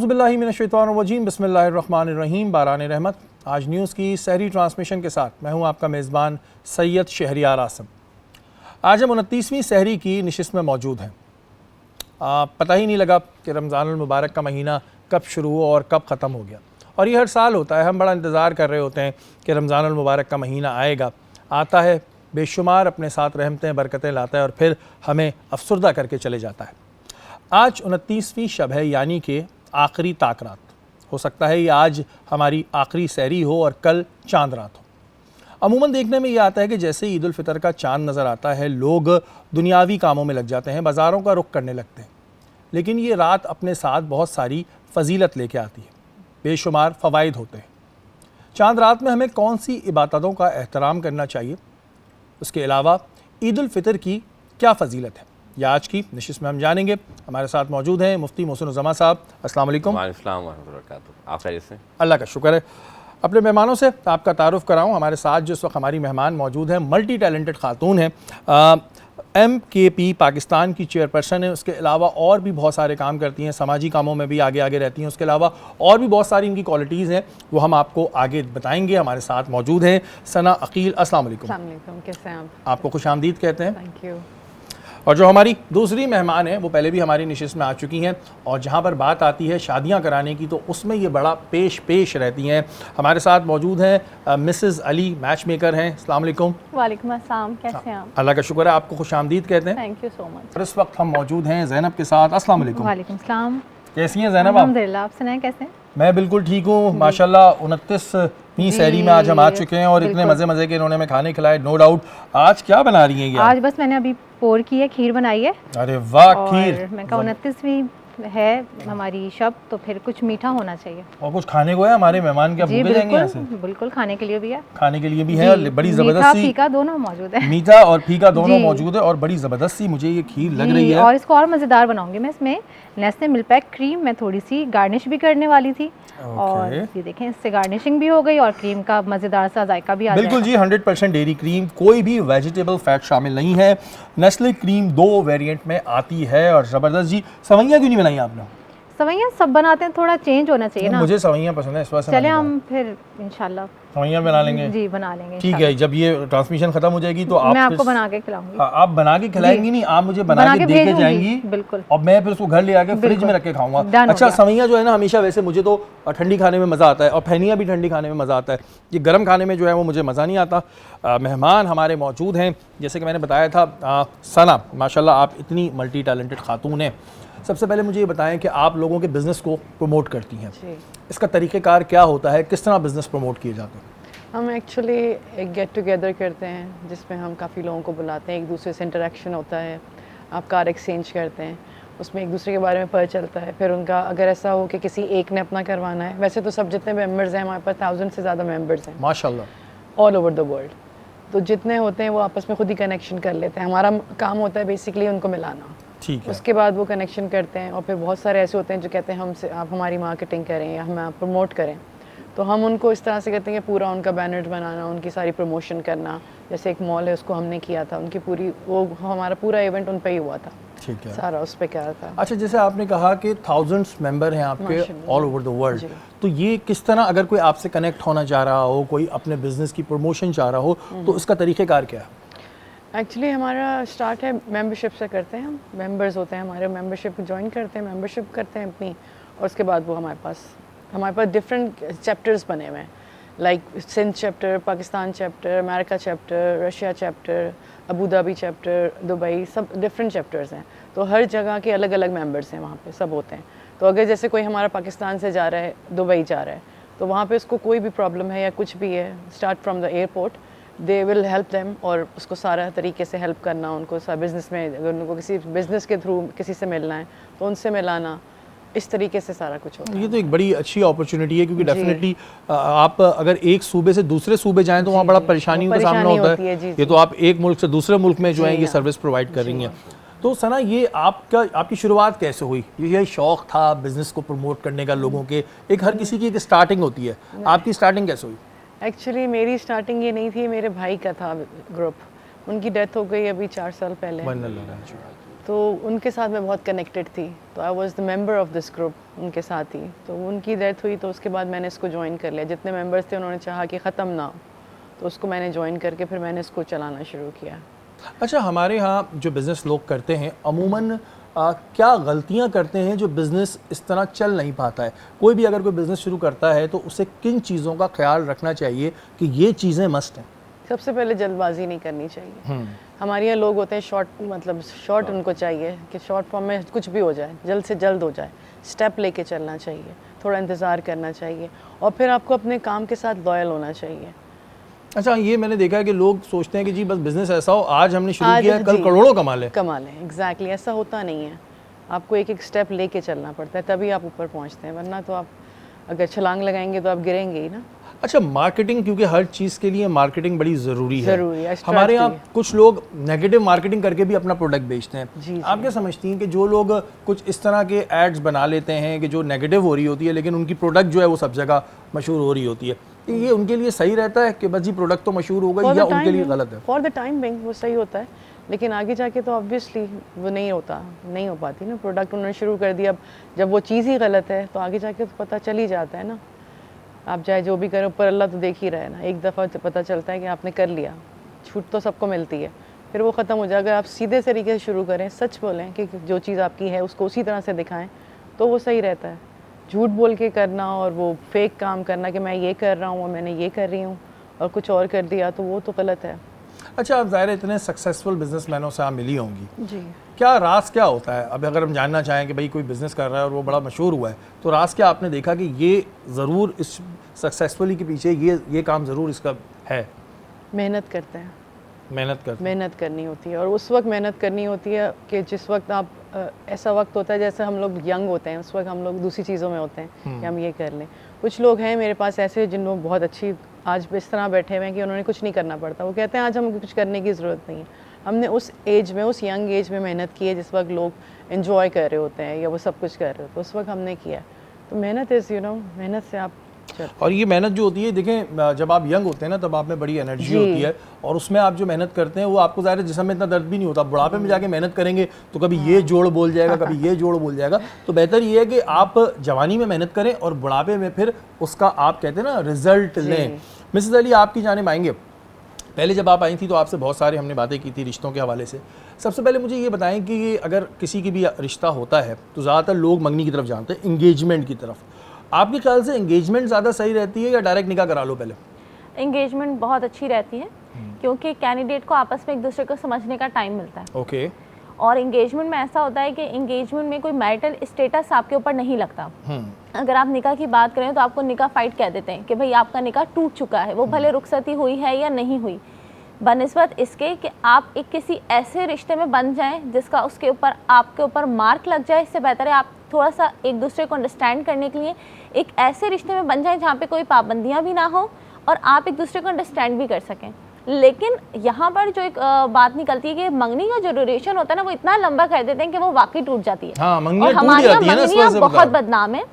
औज़ुबिल्लाहि मिनश्शैतानिर्रजीम बिस्मिल्लाहिर्रहमानिर्रहीम। बारान रहमत। आज न्यूज़ की सहरी ट्रांसमिशन के साथ मैं हूं आपका मेज़बान सैयद शहरियार आसम। आज हम 29वीं सहरी की नशिस्त में मौजूद हैं। पता ही नहीं लगा कि रमज़ानुल मुबारक का महीना कब शुरू हुआ और कब ख़त्म हो गया, और ये हर साल होता है। हम बड़ा इंतज़ार कर रहे होते हैं कि रमज़ानुल मुबारक का महीना आएगा, आता है, बेशुमार अपने साथ रहमतें बरकतें लाता है और फिर हमें अफसरदा करके चले जाता है। आज 29वीं शब है, यानी कि आखिरी ताक रात। हो सकता है ये आज हमारी आखिरी सहरी हो और कल चांद रात हो। अमूमन देखने में ये आता है कि जैसे ईद उल फितर का चांद नज़र आता है, लोग दुनियावी कामों में लग जाते हैं, बाज़ारों का रुख करने लगते हैं। लेकिन ये रात अपने साथ बहुत सारी फजीलत लेके आती है, बेशुमार फ़वाइद होते हैं। चांद रात में हमें कौन सी इबादतों का एहतराम करना चाहिए, उसके अलावा ईद उल फितर की क्या फ़जीलत है, यह आज की नशिस्त में हम जानेंगे। हमारे साथ मौजूद हैं मुफ्ती मोहसिन उज़्ज़मा साहब। अस्सलाम वालेकुम। वालेकुम वरहमतुल्लाहि। आप खैरियत से? अल्लाह का शुक्र है। अपने मेहमानों से आपका तारुफ़ कराऊँ। हमारे साथ जिस वक्त हमारी मेहमान मौजूद हैं, मल्टी टैलेंटेड खातून हैं, MKP पाकिस्तान की चेयरपर्सन है। उसके अलावा और भी बहुत सारे काम करती हैं, समाजी कामों में भी आगे आगे रहती हैं। उसके अलावा और भी बहुत सारी इनकी क्वालिटीज़ हैं, वो हम आपको आगे बताएंगे। हमारे साथ मौजूद हैं सना अकील। अस्सलाम वालेकुम। कैसे हैं आप? आपको खुशामदीद कहते हैं। Thank you. और जो हमारी दूसरी मेहमान हैं वो पहले भी हमारी नशिस्त में आ चुकी हैं, और जहाँ पर बात आती है शादियाँ कराने की तो उसमें ये बड़ा पेश रहती हैं। हमारे साथ मौजूद हैं मिसेस अली, मैच मेकर हैं। अस्सलाम वालेकुम। वालेकुम अस्सलाम। कैसे हैं आप? अल्लाह का शुक्र है, आपको खुशामदीद कहते हैं। Thank you so much. और इस वक्त हम मौजूद हैं ज़ैनब के साथ। अस्सलाम वालेकुम। वालेकुम सलाम। कैसी हैं ज़ैनब आप? अल्हम्दुलिल्लाह। आप सुनाएं कैसे हैं? मैं बिल्कुल ठीक हूँ माशाल्लाह। 29वीं सहरी में आज हम आ चुके हैं और इतने मज़े मज़े के इन्होंने हमें खाने खिलाए, नो डाउट। आज क्या बना रही हैं ये? आज बस मैंने अभी पोर की है, खीर बनाई है। अरे वाह, खीर। मैं कहा 29वीं है हमारी शब, तो फिर कुछ मीठा होना चाहिए। और कुछ खाने को है हमारे मेहमान? क्या भूखे जाएंगे यहाँ से? बिल्कुल खाने के लिए भी है। खाने के लिए भी है, और बड़ी ज़बरदस्त सी फीका दोनों मौजूद है। मीठा और फीका दोनों मौजूद है, और बड़ी ज़बरदस्त सी मुझे ये खीर लग रही है। और इसको और मज़ेदार बनाऊंगी मैं। इसमें नेस्ले मिल्क पैक क्रीम मैं थोड़ी सी गार्निश भी करने वाली थी, और ये देखें इससे गार्निशिंग भी हो गई और क्रीम का मज़ेदार सा जायका भी आ जाएगा। बिल्कुल जी, 100% डेयरी क्रीम, कोई भी वेजिटेबल फैट शामिल नहीं है। नेस्ले क्रीम 2 वेरिएंट में आती है, और ज़बरदस्त जी। सवैयाँ क्यों नहीं बनाई आपने? सवैयाँ सब बनाते हैं, थोड़ा चेंज होना चाहिए ना। मुझे सवैयाँ पसंद है, इस वजह से चले हम फिर इंशाल्लाह सवैयाँ बना लेंगे। जी बना लेंगे। ठीक है, जब ये ट्रांसमिशन खत्म हो जाएगी तो आप मैं आपको बना के खिलाऊंगी। आप बना के खिलाएंगी? नहीं, आप मुझे बना के दे के जाएंगी। बिल्कुल। और मैं फिर उसको घर ले आके फ्रिज में रख के खाऊंगा। अच्छा, सवैयाँ जो है ना, हमेशा वैसे मुझे तो ठंडी खाने में मज़ा आता है, और फैनियाँ भी ठंडी खाने में मज़ा आता है। ये गर्म खाने में जो है वो मुझे मज़ा नहीं आता। मेहमान हमारे मौजूद हैं, जैसे कि मैंने बताया था, सना माशाल्लाह आप इतनी मल्टी टैलेंटेड खातून हैं। सबसे पहले मुझे ये बताएं कि आप लोगों के बिज़नेस को प्रमोट करती हैं, इसका तरीक़ेकार क्या होता है, किस तरह बिज़नेस प्रमोट किए जाते हैं? हम एक्चुअली एक गेट टुगेदर करते हैं जिसमें हम काफ़ी लोगों को बुलाते हैं, एक दूसरे से इंटरेक्शन होता है, आप कार एक्सचेंज करते हैं, उसमें एक दूसरे के बारे में पता चलता है। फिर उनका अगर ऐसा हो कि किसी एक ने अपना करवाना है, वैसे तो सब जितने मेंबर्स हैं हमारे पास 1000 से ज़्यादा मेंबर्स हैं माशाल्लाह ऑल ओवर द वर्ल्ड, तो जितने होते हैं वो आपस में खुद ही कनेक्शन कर लेते हैं। हमारा काम होता है बेसिकली उनको मिलाना। ठीक है। उसके बाद वो कनेक्शन करते हैं, और फिर बहुत सारे ऐसे होते हैं जो कहते हैं हमसे आप हमारी मार्केटिंग करें या हमें आप प्रमोट करें, तो हम उनको इस तरह से कहते हैं कि पूरा उनका बैनर बनाना, उनकी सारी प्रमोशन करना। जैसे एक मॉल है उसको हमने किया था, उनकी पूरी वो हमारा पूरा इवेंट उन पे ही हुआ था। ठीक है, सारा उस पे क्या था। अच्छा, जैसे आपने कहा कि 1000 मेंबर हैं आपके ऑल ओवर द वर्ल्ड, तो ये किस तरह, अगर कोई आपसे कनेक्ट होना चाह रहा हो, कोई अपने बिजनेस की प्रमोशन चाह रहा हो, तो इसका तरीक़ेकार क्या है? एक्चुअली हमारा स्टार्ट है मेंबरशिप से करते हैं। हम मेंबर्स होते हैं हमारे, मेंबरशिप ज्वाइन करते हैं, मेंबरशिप करते हैं अपनी, और उसके बाद वो हमारे पास डिफरेंट चैप्टर्स बने हुए हैं, like Sindh chapter, Pakistan chapter, America chapter, Russia chapter, Abu Dhabi chapter, Dubai, सब डिफरेंट चैप्टर्स हैं। तो हर जगह के अलग अलग मेंबर्स हैं वहाँ पे, सब होते हैं। तो अगर जैसे कोई हमारा पाकिस्तान से जा रहा है, दुबई जा रहा है, तो वहाँ पे उसको कोई भी प्रॉब्लम है या कुछ भी है, start from the airport they will help them, और उसको सारा तरीके से हेल्प करना उनको। बिज़नेस में अगर उनको किसी बिज़नेस के थ्रू किसी से मिलना है तो उनसे मिलाना, इस तरीके से सारा कुछ होता है। ये तो एक बड़ी अच्छी अपॉर्चुनिटी है, क्योंकि डेफिनेटली आप अगर एक सूबे से दूसरे सूबे जाएं तो वहाँ बड़ा परेशानियों का सामना होता है। ये तो आप एक मुल्क से दूसरे मुल्क में जो है ये सर्विस प्रोवाइड कर रही हैं। तो सना, ये आपकी शुरुआत कैसे हुई? ये शौक़ था बिज़नेस को प्रमोट करने का लोगों के? एक हर किसी की एक स्टार्टिंग होती है, आपकी स्टार्टिंग कैसे हुई? एक्चुअली मेरी स्टार्टिंग ये नहीं थी, मेरे भाई का था ग्रुप, उनकी डेथ हो गई अभी 4 साल पहले। तो तो उनके साथ मैं बहुत कनेक्टेड थी, तो I was the member of this group उनके साथ ही। तो उनकी डेथ हुई तो उसके बाद मैंने इसको ज्वाइन कर लिया। जितने मेंबर्स थे उन्होंने चाहा कि ख़त्म ना हो, तो उसको मैंने ज्वाइन करके फिर मैंने इसको चलाना शुरू किया। अच्छा, हमारे यहाँ जो बिज़नेस लोग करते हैं अमूमन क्या गलतियाँ करते हैं जो बिज़नेस इस तरह चल नहीं पाता है? कोई भी अगर कोई बिज़नेस शुरू करता है तो उसे किन चीज़ों का ख्याल रखना चाहिए कि ये चीज़ें मस्ट हैं? सबसे पहले जल्दबाजी नहीं करनी चाहिए। हमारे यहाँ लोग होते हैं शॉर्ट उनको चाहिए कि शॉर्ट फॉर्म में कुछ भी हो जाए, जल्द से जल्द हो जाए। स्टेप लेके चलना चाहिए, थोड़ा इंतज़ार करना चाहिए और फिर आपको अपने काम के साथ लॉयल होना चाहिए। अच्छा, ये मैंने देखा है कि लोग सोचते हैं कि जी बस बिज़नेस ऐसा हो, आज हमने शुरू किया है, कल करोड़ों कमा लें। एग्जैक्टली ऐसा होता नहीं है। आपको एक एक स्टेप लेके चलना पड़ता है, तभी आप ऊपर पहुँचते हैं, वरना तो आप अगर छलांग लगाएंगे तो आप गिरेंगे ही ना। अच्छा, मार्केटिंग, क्योंकि हर चीज़ के लिए मार्केटिंग बड़ी ज़रूरी है। strategy हमारे यहाँ कुछ लोग नेगेटिव मार्केटिंग करके भी अपना प्रोडक्ट बेचते हैं। जी। आप क्या समझती हैं कि जो लोग कुछ इस तरह के एड्स बना लेते हैं कि जो नेगेटिव हो रही होती है लेकिन उनकी प्रोडक्ट जो है वो सब जगह मशहूर हो रही होती है, तो ये उनके लिए सही रहता है कि बस जी प्रोडक्ट तो मशहूर होगा, या उनके लिए गलत है? फॉर द टाइम बिंग वो सही होता है, लेकिन आगे जाके तो ऑब्वियसली वो नहीं हो पाती ना। प्रोडक्ट उन्होंने शुरू कर दिया, अब जब वो चीज़ ही गलत है तो आगे जाके तो पता चल ही जाता है ना। आप चाहे जो भी करें, ऊपर अल्लाह तो देख ही रहा है ना। एक दफ़ा पता चलता है कि आपने कर लिया, छूट तो सबको मिलती है, फिर वो ख़त्म हो जाएगा। अगर आप सीधे तरीके से शुरू करें, सच बोलें कि जो चीज़ आपकी है उसको उसी तरह से दिखाएं, तो वो सही रहता है। झूठ बोल के करना और वो फेक काम करना कि मैं ये कर रहा हूँ और मैंने ये कर रही हूँ और कुछ और कर दिया, तो वो तो गलत है। अच्छा, आप ज़ाहिर है इतने सक्सेसफुल बिजनेसमैनों से आप मिली होंगी, जी। क्या राज क्या होता है? अब अगर हम जानना चाहें कि भाई कोई बिज़नेस कर रहा है और वो बड़ा मशहूर हुआ है, तो राज क्या आपने देखा कि ये ज़रूर इस सक्सेसफुली के पीछे ये काम ज़रूर इसका है? मेहनत करते हैं, मेहनत करनी होती है। और उस वक्त मेहनत करनी होती है कि जिस वक्त आप ऐसा वक्त होता है जैसे हम लोग यंग होते हैं, उस वक्त हम लोग दूसरी चीज़ों में होते हैं कि हम ये कर लें। कुछ लोग हैं मेरे पास ऐसे जिन्होंने बहुत अच्छी आज इस तरह बैठे हुए हैं कि उन्होंने कुछ नहीं करना पड़ता। वो कहते हैं आज हमें कुछ करने की ज़रूरत नहीं है। हमने उस एज में, उस यंग एज में मेहनत की है जिस वक्त लोग एंजॉय कर रहे होते हैं या वो सब कुछ कर रहे होते हैं, उस वक्त हमने किया। तो मेहनत इज़ मेहनत से आप और ये मेहनत जो होती है, देखें जब आप यंग होते हैं ना तब आप में बड़ी एनर्जी होती है और उसमें आप जो मेहनत करते हैं वो आपको ज़ाहिर है जिस्म में इतना दर्द भी नहीं होता। बुढ़ापे में जाके मेहनत करेंगे तो कभी ये जोड़ बोल जाएगा, कभी ये जोड़ बोल जाएगा। तो बेहतर ये है कि आप जवानी में मेहनत करें और बुढ़ापे में फिर उसका आप कहते हैं ना रिजल्ट लें। मिसेस अली, आपकी जानिब आएंगे। पहले जब आप आई थी तो आपसे बहुत सारे हमने बातें की थी रिश्तों के हवाले से। सबसे पहले मुझे ये बताएं कि अगर किसी की भी रिश्ता होता है तो ज़्यादातर लोग मंगनी की तरफ जानते हैं, इंगेजमेंट की तरफ। आपके ख्याल से एंगेजमेंट ज़्यादा सही रहती है या डायरेक्ट निकाह करा लो पहले? एंगेजमेंट बहुत अच्छी रहती है क्योंकि कैंडिडेट को आपस में एक दूसरे को समझने का टाइम मिलता है। ओके। और एंगेजमेंट में ऐसा होता है कि एंगेजमेंट में कोई मैरिटल स्टेटस आपके ऊपर नहीं लगता। अगर आप निकाह की बात करें तो आपको निकाह फाइट कह देते हैं कि भाई आपका निकाह टूट चुका है, वो भले रुखसती हुई है या नहीं हुई, बनिस्बत इसके कि आप एक किसी ऐसे रिश्ते में बन जाएं जिसका उसके ऊपर आपके ऊपर मार्क लग जाए। इससे बेहतर है आप थोड़ा सा एक दूसरे को अंडरस्टैंड करने के लिए एक ऐसे रिश्ते में बन जाएं जहाँ पे कोई पाबंदियाँ भी ना हो और आप एक दूसरे को अंडरस्टैंड भी कर सकें। लेकिन यहाँ पर जो एक बात निकलती है कि मंगनी का जो ड्यूरेशन होता है ना वो इतना लंबा कर देते हैं कि वो वाकई टूट जाती है। हाँ, और हमारी मंगनियाँ बहुत बदनाम है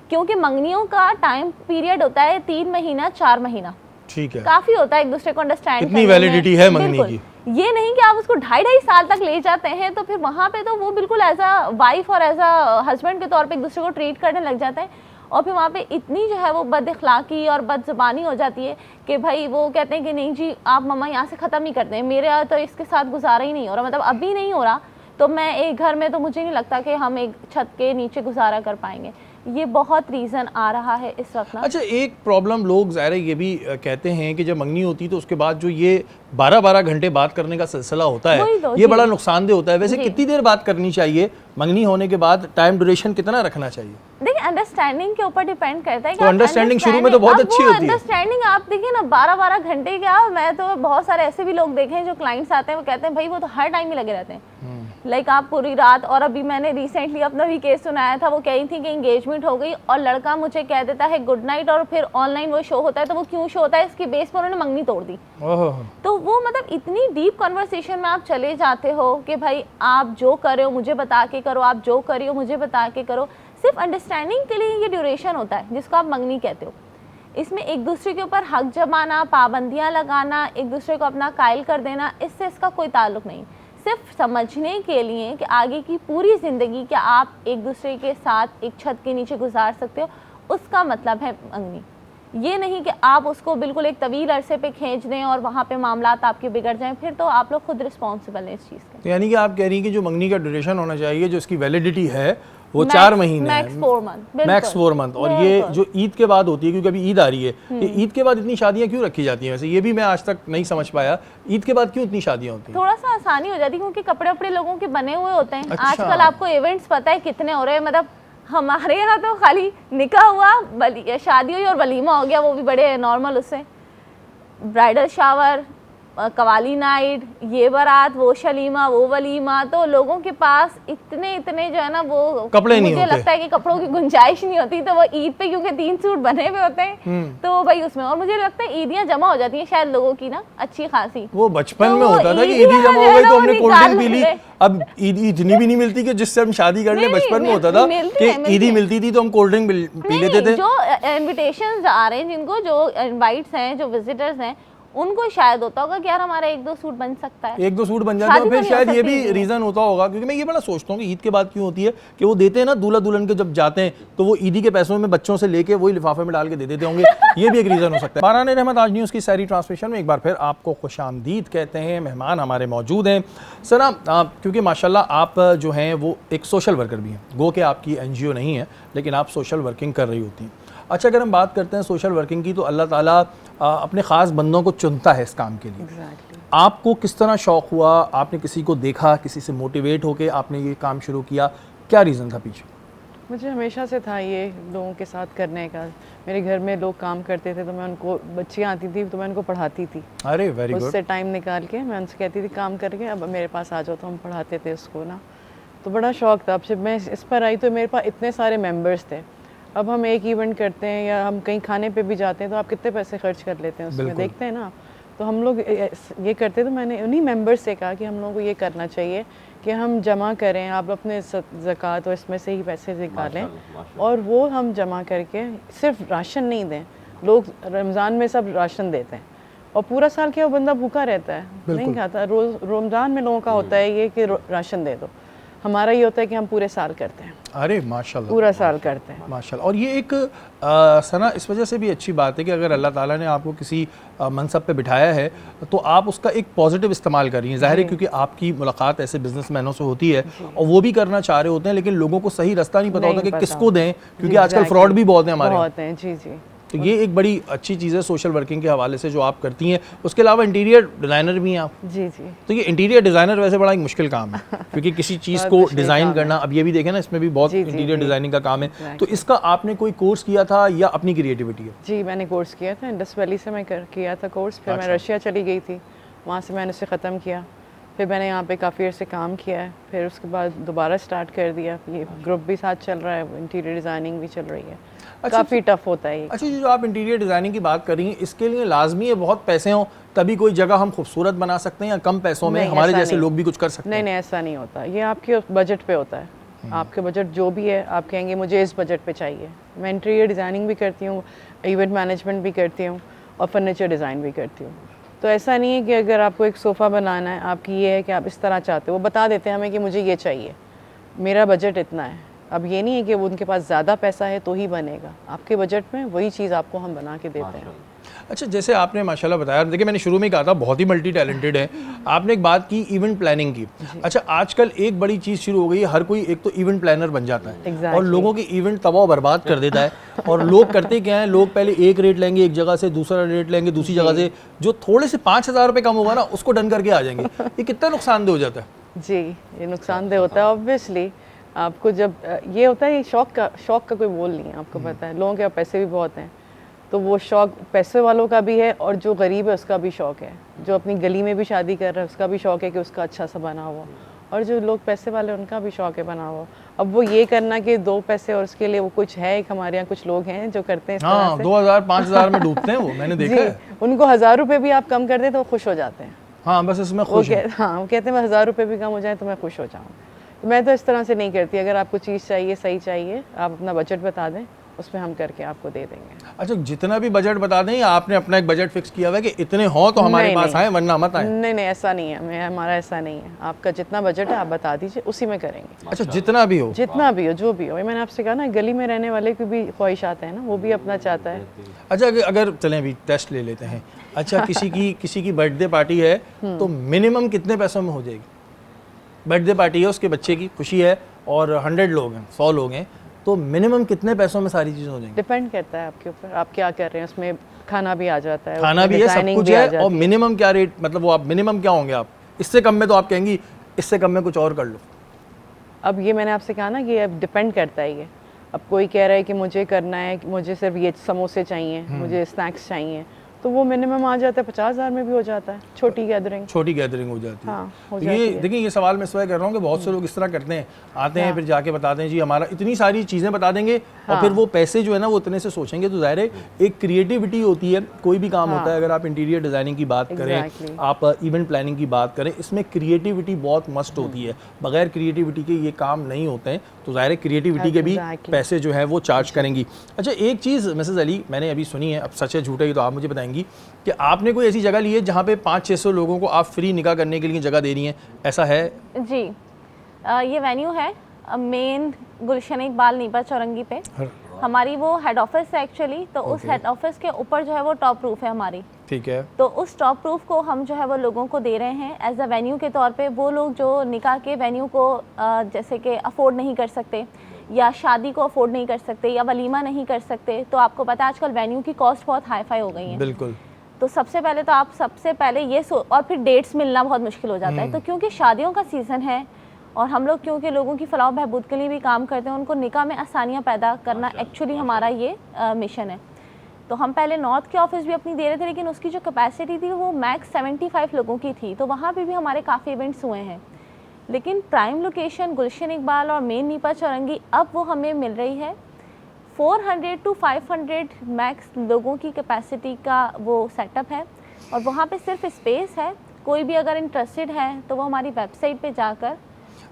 क्योंकि मंगनियों का टाइम पीरियड होता है 3 महीना 4 महीना। ठीक है, काफी होता है एक दूसरे को अंडरस्टैंड करने में। इतनी वैलिडिटी है मंगनी की। ये नहीं कि आप उसको 2.5 साल तक ले जाते हैं तो फिर वहाँ पे तो वो बिल्कुल एज अ वाइफ और एज अ हस्बैंड के तौर पे एक दूसरे को ट्रीट करने लग जाते हैं। और फिर वहाँ पे इतनी जो है वो बदअखलाकी और बदज़ुबानी हो जाती है कि भाई वो कहते हैं कि नहीं जी आप मम्मा यहाँ से ख़त्म ही करते हैं, मेरे यहाँ तो इसके साथ गुजारा ही नहीं हो रहा, मतलब अभी नहीं हो रहा तो मैं एक घर में तो मुझे नहीं लगता कि हम एक छत के नीचे गुजारा कर पाएंगे। ये बहुत रीज़न आ रहा है इस वक्त ना। अच्छा, एक प्रॉब्लम लोग ज़ाहिर है ये भी कहते हैं कि जब मंगनी होती है तो उसके बाद जो ये 12-12 घंटे बात करने का सिलसिला होता है ये बड़ा नुकसानदेह होता है। वैसे कितनी देर बात करनी चाहिए मंगनी होने के बाद? टाइम ड्यूरेशन कितना रखना चाहिए? देखिए अंडरस्टैंडिंग के ऊपर डिपेंड करता है कि तो अंडरस्टैंडिंग शुरू में तो बहुत अच्छी होती है। अंडरस्टैंडिंग आप देखिए ना 12-12 घंटे क्या, मैं तो बहुत सारे ऐसे भी लोग देखे हैं जो क्लाइंट्स आते हैं वो कहते हैं भाई वो तो हर टाइम ही लगे रहते हैं, लाइक आप पूरी रात। और अभी मैंने रिसेंटली अपना भी केस सुनाया था, वो कह रही थी कि एंगेजमेंट हो गई और लड़का मुझे कह देता है गुड नाइट और फिर ऑनलाइन वो शो होता है। तो वो क्यों शो होता है, इसकी बेस पर उन्होंने मंगनी तोड़ दी। तो वो मतलब इतनी डीप कन्वर्सेशन में आप चले जाते हो कि भाई आप जो कर रहे हो मुझे बता के करो, आप जो कर रही हो मुझे बता के करो। सिर्फ अंडरस्टैंडिंग के लिए ये ड्यूरेशन होता है जिसको आप मंगनी कहते हो। इसमें एक दूसरे के ऊपर हक जमाना, पाबंदियां लगाना, एक दूसरे को अपना कायल कर देना, इससे इसका कोई ताल्लुक नहीं। सिर्फ समझने के लिए कि आगे की पूरी ज़िंदगी क्या आप एक दूसरे के साथ एक छत के नीचे गुजार सकते हो, उसका मतलब है मंगनी। ये नहीं कि आप उसको बिल्कुल एक तवील अरसे पे खींच दें और वहाँ पे मामलात आपके बिगड़ जाएं, फिर तो आप लोग खुद रिस्पॉन्सिबल हैं इस चीज़ के। तो यानी कि आप कह रही हैं कि जो मंगनी का ड्यूरेशन होना चाहिए, जो इसकी वैलिडिटी है वो 4 महीने मैक्स 4 मंथ, मैक्स 4 मंथ। और ये जो ईद के बाद होती है, क्योंकि अभी ईद आ रही है, ये ईद के बाद इतनी शादियां क्यों रखी जाती हैं? वैसे ये भी मैं आज तक नहीं समझ पाया, ईद के बाद क्यों इतनी शादियां होती हैं? थोड़ा सा आसानी हो जाती है क्योंकि कपड़े वपड़े लोगों के बने हुए होते हैं। अच्छा। आजकल आपको इवेंट्स पता है कितने हो रहे हैं, मतलब हमारे यहाँ तो खाली निकाह हुआ, शादी हुई और वलीमा हो गया, वो भी बड़े नॉर्मल, उससे ब्राइडल शावर, कवाली नाइट, ये बारात, वो शलीमा, वो वलीमा, तो लोगों के पास इतने जो है ना वो कपड़े नहीं मुझे होते। लगता है कि कपड़ों की गुंजाइश नहीं होती, तो वो ईद पे क्योंकि 3 सूट बने हुए होते हैं तो भाई उसमें, और मुझे लगता है ईदियाँ जमा हो जाती हैं शायद लोगों की ना अच्छी खासी। वो बचपन तो में वो होता था कि ईदियाँ ईदी जमा जो हो है गई ना तो वो हमने कोल्ड निकाल ड्रिंक पी ली। लेते। अब ईद इतनी भी नहीं मिलती कि जिससे हम शादी कर ले। नहीं, बचपन में होता था मिलती कि है। ईदी मिलती थी तो हम कोल्ड ड्रिंक पी लेते थे। जो इनविटेशंस आ रहे हैं, जिनको जो इनवाइट्स हैं, जो विजिटर्स हैं, उनको शायद होता होगा कि यार हमारा 1-2 सूट बन सकता है, 1-2 सूट बन जाते शादी हैं। फिर तो नहीं शायद हो ये सकती भी ईद में। रीज़न होता होगा, क्योंकि मैं ये बड़ा सोचता हूँ कि ईद के बाद क्यों होती है कि वो देते हैं ना, दूल्हा दुल्हन के जब जाते हैं तो वो ईदी के पैसों में बच्चों से लेके वही लिफाफे में डाल के दे देते होंगे। ये भी एक रीज़न हो सकता है। बाराने रहमत आज न्यूज़ की सारी ट्रांसमिशन में एक बार फिर आपको खुशामदीद कहते हैं। मेहमान हमारे मौजूद हैं। सना, क्योंकि माशाल्लाह आप जो हैं वो एक सोशल वर्कर भी हैं, गो के आपकी NGO नहीं है लेकिन आप सोशल वर्किंग कर रही होती हैं। अच्छा, अगर हम बात करते हैं सोशल वर्किंग की, तो अल्लाह ताला अपने ख़ास बंदों को चुनता है इस काम के लिए। Exactly. आपको किस तरह शौक़ हुआ? आपने किसी को देखा, किसी से मोटिवेट होके आपने ये काम शुरू किया? क्या रीज़न था पीछे? मुझे हमेशा से था ये लोगों के साथ करने का। मेरे घर में लोग काम करते थे तो मैं उनको, बच्चियाँ आती थी तो मैं उनको पढ़ाती थी। अरे वेरी गुड। उससे टाइम निकाल के मैं उनसे कहती थी काम करके अब मेरे पास आ जाओ, तो हम पढ़ाते थे उसको ना। तो बड़ा शौक़ था। अब जब मैं इस पर आई तो मेरे पास इतने सारे मेंबर्स थे। अब हम एक इवेंट करते हैं या हम कहीं खाने पे भी जाते हैं तो आप कितने पैसे खर्च कर लेते हैं उसमें, देखते हैं ना। तो हम लोग ये करते, तो मैंने उन्हीं मेंबर्स से कहा कि हम लोगों को ये करना चाहिए कि हम जमा करें, आप अपने ज़कात और इसमें से ही पैसे निकालें और वो हम जमा करके सिर्फ राशन नहीं दें। लोग रमज़ान में सब राशन देते हैं और पूरा साल क्या वो बंदा भूखा रहता है, नहीं खाता। रोज़ रमज़ान में लोगों का होता है ये कि राशन दे दो। हमारा ये होता है कि हम पूरे साल करते हैं। अरे माशाल्लाह, पूरा साल करते हैं माशाल्लाह। और ये एक सना इस वजह से भी अच्छी बात है कि अगर अल्लाह ताला ने आपको किसी मनसब पे बिठाया है तो आप उसका एक पॉजिटिव इस्तेमाल कर रही हैं। ज़ाहिर है क्योंकि आपकी मुलाकात ऐसे बिजनेसमैनों से होती है और वो भी करना चाह रहे होते हैं, लेकिन लोगों को सही रास्ता नहीं पता होता कि किसको दें, क्योंकि आजकल फ्रॉड भी बहुत है हमारे यहाँ। बहुत हैं। जी जी। तो ये एक बड़ी अच्छी चीज़ है सोशल वर्किंग के हवाले से जो आप करती हैं। उसके अलावा इंटीरियर डिज़ाइनर भी हैं आप। जी जी। तो ये इंटीरियर डिज़ाइनर वैसे बड़ा एक मुश्किल काम है क्योंकि किसी चीज़ को डिज़ाइन करना, अब ये भी देखें ना, इसमें भी बहुत इंटीरियर डिज़ाइनिंग का काम है। तो इसका आपने कोई कोर्स किया था या अपनी क्रिएटिविटी है? जी, मैंने कोर्स किया था इंडस वैली से, मैं किया था कोर्स। फिर मैं रशिया चली गई थी, वहाँ से मैंने उसे ख़त्म किया। फिर मैंने यहाँ पे काफ़ी अर्से काम किया है, फिर उसके बाद दोबारा स्टार्ट कर दिया। ये ग्रुप भी साथ चल रहा है, इंटीरियर डिज़ाइनिंग भी चल रही है। काफ़ी टफ होता है ये। अच्छा, जो आप इंटीरियर डिज़ाइनिंग की बात कर रही हैं, इसके लिए लाजमी है बहुत पैसे हों तभी कोई जगह हम खूबसूरत बना सकते हैं, या कम पैसों में हमारे जैसे लोग भी कुछ कर सकते हैं? नहीं नहीं, ऐसा नहीं होता। ये आपके बजट पे होता है। आपके बजट जो भी है, आप कहेंगे मुझे इस बजट पे चाहिए। मैं इंटीरियर डिज़ाइनिंग भी करती हूँ, इवेंट मैनेजमेंट भी करती हूँ और फर्नीचर डिज़ाइन भी करती हूँ। तो ऐसा नहीं है कि अगर आपको एक सोफ़ा बनाना है, आपकी ये है कि आप इस तरह चाहते हो, वो बता देते हैं हमें कि मुझे ये चाहिए, मेरा बजट इतना है। अब ये नहीं है कि वो उनके पास ज़्यादा पैसा है तो ही बनेगा, आपके बजट में वही चीज़ आपको हम बना के देते हैं। अच्छा, जैसे आपने माशाल्लाह बताया, देखिए मैंने शुरू में ही कहा था बहुत ही मल्टी टैलेंटेड है। आपने एक बात की इवेंट प्लानिंग की। अच्छा, आजकल एक बड़ी चीज़ शुरू हो गई है, हर कोई एक तो इवेंट प्लानर बन जाता है और लोगों की इवेंट तबाह बर्बाद कर देता है। और लोग करते क्या हैं, लोग पहले एक रेट लेंगे एक जगह से, दूसरा रेट लेंगे दूसरी जगह से, जो थोड़े से 5,000 रुपये कम होगा ना उसको डन करके आ जाएंगे। ये कितना नुकसानदेह हो जाता है? जी, ये नुकसानदेह होता है ऑब्वियसली। आपको जब ये होता है, ये शौक का कोई बोल नहीं है, आपको पता है। लोगों के पैसे भी बहुत हैं, तो वो शौक पैसे वालों का भी है और जो गरीब है उसका भी शौक है। जो अपनी गली में भी शादी कर रहा है उसका भी शौक है कि उसका अच्छा सा बना हुआ, और जो लोग पैसे वाले उनका भी शौक है बना हुआ। अब वो ये करना कि 2 पैसे और उसके लिए वो कुछ है, एक हमारे यहाँ कुछ लोग हैं जो करते हैं इस तरह से। 2,000-5,000 में डूबते हैं वो, मैंने देखा है। उनको 1,000 रुपये भी आप कम कर दें तो वो खुश हो जाते हैं। हाँ, बस इसमें खुश हैं। हाँ, वो कहते हैं 1,000 रुपये भी कम हो जाए तो मैं खुश हो जाऊँ। तो मैं तो इस तरह से नहीं करती। अगर आपको चीज़ चाहिए, सही चाहिए, आप अपना बजट बता दें उसमें हम करके आपको दे देंगे। अच्छा, जितना भी बजट बता दें, या आपने अपना एक बजट फिक्स किया हुआ है कि इतने हो तो हमारे नहीं, पास नहीं। आए वरना मत आए? नहीं नहीं, ऐसा नहीं है, हमारा ऐसा नहीं है। आपका जितना बजट है आप बता दीजिए, उसी में करेंगे। अच्छा, जितना भी हो। जितना भी हो, जो भी हो। मैंने आपसे कहा ना, गली में रहने वाले की भी ख्वाहिशात है ना, वो भी अपना चाहता है। अच्छा, अगर चलें अभी टेस्ट ले लेते हैं। अच्छा, किसी की बर्थडे पार्टी है तो मिनिमम कितने पैसों में हो जाएगी? बर्थडे पार्टी है, उसके बच्चे की खुशी है और 100 लोग हैं, 100 लोग हैं, तो मिनिमम कितने पैसों में सारी चीज़ें हो जाएंगी? डिपेंड करता है आपके ऊपर, आप क्या कर रहे हैं। उसमें खाना भी आ जाता है, खाना उसमें भी है, सब डिजाइनिंग कुछ भी आ है, जाती और मिनिमम क्या रेट, मतलब वो आप मिनिमम क्या होंगे? आप इससे कम में तो आप कहेंगी इससे कम में कुछ और कर लो। अब ये मैंने आपसे कहा ना कि अब डिपेंड करता है ये। अब कोई कह रहा है कि मुझे करना है, कि मुझे सिर्फ ये समोसे चाहिए, मुझे स्नैक्स चाहिए, तो वो मिनिमम आ जाता है 50,000 में भी हो जाता है, छोटी गैदरिंग। छोटी गैदरिंग हो जाती है। हाँ, हो तो जाती ये है। देखिए, ये सवाल मैं इसलिए कर रहा हूँ कि बहुत से लोग इस तरह करते हैं, आते हैं फिर जाके बताते हैं जी हमारा, इतनी सारी चीज़ें बता देंगे और फिर वो पैसे जो है ना वो इतने से सोचेंगे। तो ज़ाहिर है एक क्रिएटिविटी होती है, कोई भी काम होता है, अगर आप इंटीरियर डिज़ाइनिंग की बात करें, आप इवेंट प्लानिंग की बात करें, इसमें क्रिएटिविटी बहुत मस्ट होती है। बगैर क्रिएटिविटी के ये काम नहीं होते हैं। तो ज़ाहिर है क्रिएटिविटी के भी पैसे जो है वो चार्ज करेंगी। अच्छा, एक चीज़ मिसेस अली मैंने अभी सुनी है, अब सच है झूठ है तो आप मुझे बताएंगी, कि आपने कोई ऐसी जगह ली है जहाँ पे 500-600 लोगों को आप फ्री निकाह करने के लिए जगह दे रही हैं, ऐसा है? जी, ये वेन्यू है मेन गुलशन इकबाल नीपा चौरंगी पे। हमारी वो हेड ऑफिस है एक्चुअली, तो उस हेड ऑफिस के ऊपर जो है वो टॉप रूफ है हमारी। ठीक है। तो उस टॉप रूफ को हम जो है वो लोगों को दे रहे हैं एज अ वेन्यू के तौर पे। वो लोग जो निकाह के वेन्यू को जैसे कि अफोर्ड नहीं कर सकते, या शादी को अफोर्ड नहीं कर सकते, या वलीमा नहीं कर सकते, तो आपको पता है आजकल वेन्यू की कॉस्ट बहुत हाई फाई हो गई है। बिल्कुल। तो सबसे पहले ये और फिर डेट्स मिलना बहुत मुश्किल हो जाता है। तो क्योंकि शादियों का सीज़न है और हम लोग क्योंकि लोगों की फलाह बहबूद के लिए भी काम करते हैं, उनको निकाह में आसानियाँ पैदा करना एक्चुअली हमारा ये मिशन है। तो हम पहले नॉर्थ के ऑफिस भी अपनी दे रहे थे, लेकिन उसकी जो कैपेसिटी थी वो मैक्स 75 लोगों की थी, तो वहाँ पे भी हमारे काफ़ी इवेंट्स हुए हैं। लेकिन प्राइम लोकेशन गुलशन इकबाल और मेन नीपा चौरंगी, अब वो हमें मिल रही है 400 to 500 मैक्स लोगों की कैपेसिटी का वो सेटअप है। और वहाँ पे सिर्फ स्पेस है। कोई भी अगर इंटरेस्टेड है तो वो हमारी वेबसाइट पे जाकर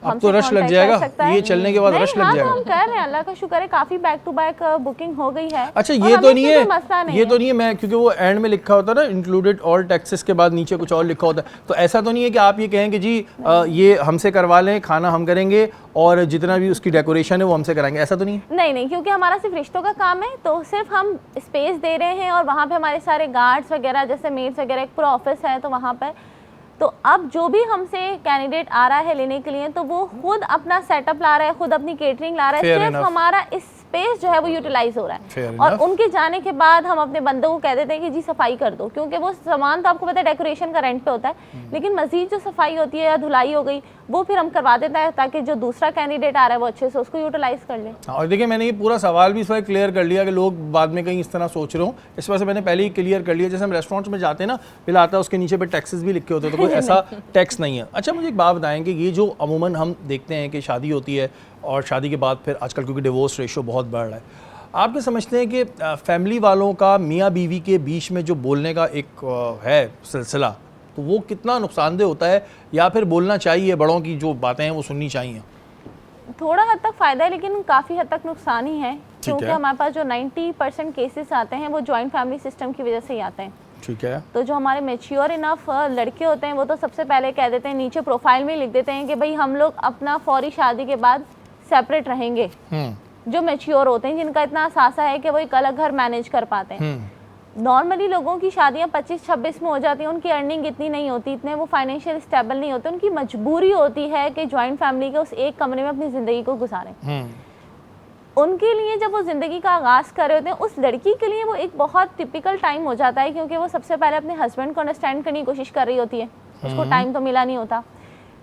अब तो रश लग जाएगा, ये चलने के बाद रश लग जाएगा। हम कर रहे हैं, अल्लाह का शुक्र है, काफी बैक टू बैक बुकिंग हो गई है। अच्छा, ये तो नहीं है, ये तो नहीं है, मैं क्योंकि वो एंड में लिखा होता है ना इंक्लूडेड ऑल टैक्सेस के बाद नीचे कुछ और लिखा होता है, तो ऐसा तो नहीं है कि आप ये कहें कि जी ये हमसे करवा लें, खाना हम करेंगे और जितना भी उसकी डेकोरेशन है वो हमसे कराएंगे, ऐसा तो नहीं है? नहीं, क्योंकि हमारा सिर्फ रिश्तों का काम है, तो सिर्फ हम स्पेस दे रहे हैं और वहाँ पे हमारे सारे गार्ड्स वगैरह, जैसे मेड्स वगैरह, एक पूरा ऑफिस है। तो वहाँ पर तो अब जो भी हमसे कैंडिडेट आ रहा है लेने के लिए, तो वो खुद अपना सेटअप ला रहा है, खुद अपनी केटरिंग ला रहा है, सिर्फ हमारा इस स्पेस जो है वो यूटिलाइज हो रहा है। और उनके जाने के बाद हम अपने बंदों को कह देते हैं कि जी सफाई कर दो, क्योंकि वो सामान तो आपको पता है डेकोरेशन का रेंट पे होता है, लेकिन मजीद जो सफाई होती है या धुलाई हो गई वो फिर हम करवा देते हैं, ताकि जो दूसरा कैंडिडेट आ रहा है वो अच्छे से उसको यूटिलाइज कर ले। और देखिए, मैंने ये पूरा सवाल भी इस वक्त क्लियर कर लिया कि लोग बाद में कहीं इस तरह सोच रहे हो, इस वजह से मैंने पहले ही क्लियर कर लिया। जैसे हम रेस्टोरेंट्स में जाते हैं ना, बिल आता है उसके नीचे पे टैक्सेस भी लिखे होते हैं, तो कोई ऐसा टैक्स नहीं है। अच्छा, मुझे एक बात बताएं कि ये जो अमूमन हम देखते हैं कि शादी होती है और शादी के बाद फिर आजकल क्योंकि डिवोर्स रेशो बहुत बढ़ रहा है, आप क्या समझते हैं कि फैमिली वालों का मियाँ बीवी के बीच में जो बोलने का एक है सिलसिला, तो वो कितना नुकसानदेह होता है, या फिर बोलना चाहिए, बड़ों की जो बातें हैं वो सुननी चाहिए? थोड़ा हद तक फ़ायदा है, लेकिन काफ़ी हद तक नुकसान ही है, क्योंकि हमारे पास जो 90% केसेस आते हैं वो जॉइंट फैमिली सिस्टम की वजह से ही आते हैं। ठीक है। तो जो हमारे मैच्योर इनफ लड़के होते हैं वो तो सबसे पहले कह देते हैं, नीचे प्रोफाइल में लिख देते हैं कि भाई हम लोग अपना फौरी शादी के बाद सेपरेट रहेंगे। जो मैच्योर होते हैं, जिनका इतना एहसास है कि वो एक अलग घर मैनेज कर पाते हैं। नॉर्मली लोगों की शादियां 25-26 में हो जाती हैं, उनकी अर्निंग इतनी नहीं होती, इतने वो फाइनेंशियल स्टेबल नहीं होते, उनकी मजबूरी होती है कि जॉइंट फैमिली के उस एक कमरे में अपनी ज़िंदगी को गुजारें। उनके लिए जब वो ज़िंदगी का आगाज़ कर रहे होते हैं, उस लड़की के लिए वो एक बहुत टिपिकल टाइम हो जाता है, क्योंकि वो सबसे पहले अपने हस्बैंड को अंडरस्टैंड करने की कोशिश कर रही होती है, उसको टाइम तो मिला नहीं होता।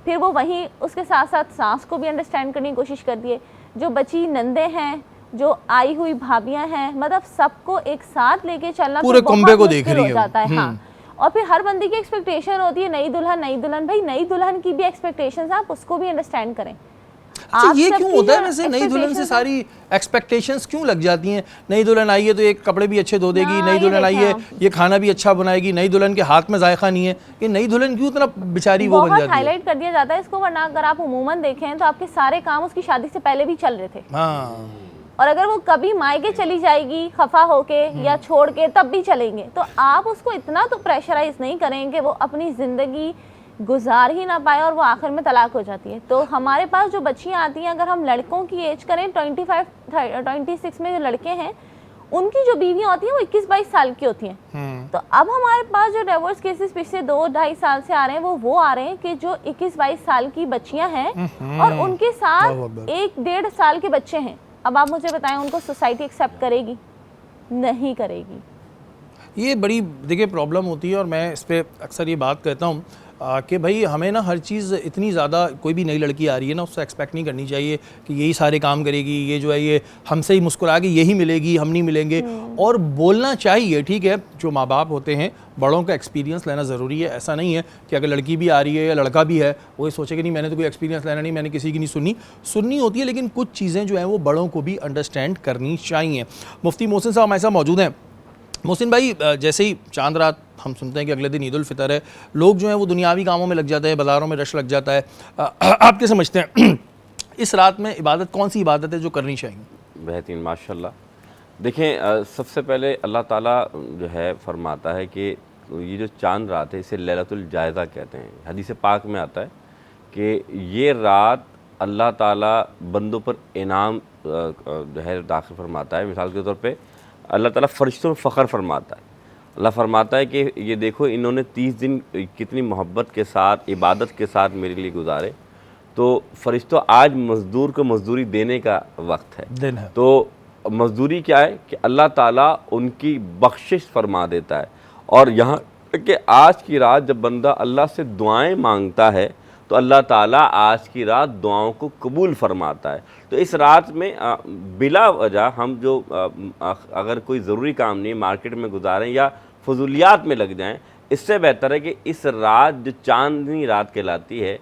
फिर वो वहीं उसके साथ साथ सास को भी अंडरस्टैंड करने की कोशिश करती है, जो बची नंदे हैं, जो आई हुई भाभियां हैं, मतलब सबको एक साथ लेके चलना पूरे कुंबे को देख रही हो जाता है। हाँ, और फिर हर बंदी की एक्सपेक्टेशन होती है नई दुल्हन। भाई नई दुल्हन की भी एक्सपेक्टेशंस आप उसको भी अंडरस्टैंड करें। अच्छा, ये क्यों होता है वैसे? नई दुल्हन से सारी एक्सपेक्टेशंस क्यों लग जाती हैं? नई दुल्हन आई है तो ये कपड़े भी अच्छे धो देगी, नई दुल्हन आई है ये खाना भी अच्छा बनाएगी, नई दुल्हन के हाथ में जायका नहीं है, कि नई दुल्हन क्यों इतना बेचारी वो बन जाती है? बहुत हाईलाइट कर दिया जाता है इसको, वरना अगर आप उमूमन देखें तो आपके सारे काम उसकी शादी से पहले भी चल रहे थे। हाँ, और अगर वो कभी मायके चली जाएगी खफा होके या छोड़ के तब भी चलेंगे। तो आप उसको इतना तो प्रेशराइज नहीं करें कि वो अपनी ज़िंदगी गुजार ही ना पाए और वो आखिर में तलाक हो जाती है। तो हमारे पास जो बच्चियाँ आती हैं, अगर हम लड़कों की एज करें 26 में जो लड़के हैं उनकी जो बीवियाँ होती हैं वो 21-22 साल की होती हैं। तो अब हमारे पास जो डिवोर्स केसेस पिछले 2-2.5 साल से आ रहे हैं वो आ रहे हैं कि जो 21-22 साल की बच्चियाँ हैं और उनके साथ 1-1.5 साल के बच्चे हैं। अब आप मुझे बताएं उनको सोसाइटी एक्सेप्ट करेगी? नहीं करेगी। ये बड़ी देखिए प्रॉब्लम होती है और मैं इस पर अक्सर ये बात कहता हूँ कि भाई हमें ना हर चीज़ इतनी ज़्यादा, कोई भी नई लड़की आ रही है ना उससे एक्सपेक्ट नहीं करनी चाहिए कि यही सारे काम करेगी, ये जो है ये हमसे ही मुस्कुरा के यही मिलेगी, हम नहीं मिलेंगे। और बोलना चाहिए, ठीक है, जो माँ बाप होते हैं बड़ों का एक्सपीरियंस लेना ज़रूरी है। ऐसा नहीं है कि अगर लड़की भी आ रही है या लड़का भी है वो ये सोचे कि नहीं मैंने तो कोई एक्सपीरियंस लेना नहीं, मैंने किसी की नहीं सुननी होती है, लेकिन कुछ चीज़ें जो हैं वो बड़ों को भी अंडरस्टैंड करनी चाहिए। मुफ्ती मोहसिन साहब हमारे साथ मौजूद हैं। मोहसिन भाई, जैसे ही चांद रात हम सुनते हैं कि अगले दिन ईद उल फितर है, लोग जो हैं वो दुनियावी कामों में लग जाते हैं, बाज़ारों में रश लग जाता है। आप क्या समझते हैं इस रात में इबादत, कौन सी इबादत है जो करनी चाहिए? बेहतरीन, माशाल्लाह। देखें, सबसे पहले अल्लाह ताला जो है फरमाता है कि ये जो चांद रात है इसे लैलतुल जायज़ा कहते हैं। हदीस पाक में आता है कि ये रात अल्लाह ताला बंदों पर इनाम जो है दाखिल फरमाता है। मिसाल के तौर पे अल्लाह ताला फरिश्तों पर फ़ख्र फरमाता है। अल्लाह फरमाता है कि ये देखो इन्होंने 30 दिन कितनी मोहब्बत के साथ, इबादत के साथ मेरे लिए गुजारे, तो फरिश्तों आज मज़दूर को मज़दूरी देने का वक्त है, दिन है। तो मज़दूरी क्या है कि अल्लाह ताला उनकी बख्शिश फरमा देता है। और यहाँ कि आज की रात जब बंदा अल्लाह से दुआएं मांगता है तो अल्लाह ताला आज की रात दुआओं को कबूल फरमाता है। तो इस रात में बिला वजह हम जो अगर कोई ज़रूरी काम नहीं मार्केट में गुजारें या फजूलियात में लग जाएं, इससे बेहतर है कि इस रात जो चांदनी रात कहलाती है,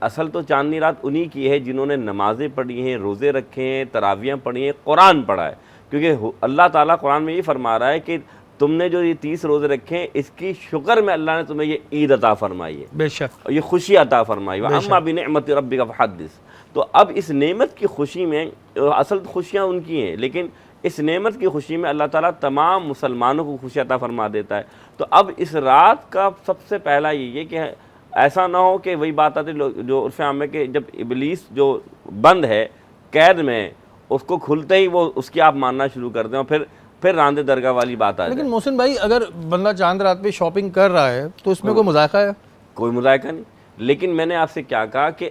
असल तो चांदनी रात उन्हीं की है जिन्होंने नमाज़ें पढ़ी हैं, रोज़े रखे हैं, तरावियाँ पढ़ी हैं, कुरान पढ़ा है। क्योंकि अल्लाह ताला कुरान में ये फरमा रहा है कि तुमने जो ये 30 रोज़े रखे हैं इसकी शुक्र में अल्लाह ने तुम्हें ये ईद अता फरमाई है, बेशक, और ये खुशी अता फरमाई है। अम्मा बिनिअमति रब्बिका फहद्दिस। तो अब इस नेमत की खुशी में, असल खुशियाँ उनकी हैं, लेकिन इस नेमत की खुशी में अल्लाह ताला तमाम मुसलमानों को खुशी अता फरमा देता है। तो अब इस रात का सबसे पहला ये कि ऐसा ना हो कि वही बात आती जो उर्फ़ आम है कि जब इबलीस जो बंद है कैद में, उसको खुलते ही वो उसकी आप मानना शुरू कर दें और फिर रांदे दरगाह वाली बात आ जाए। लेकिन मोहसिन भाई, अगर बंदा चांद रात पे शॉपिंग कर रहा है तो इसमें कोई मुज़ायका है? कोई मुज़ायका नहीं, लेकिन मैंने आपसे क्या कहा कि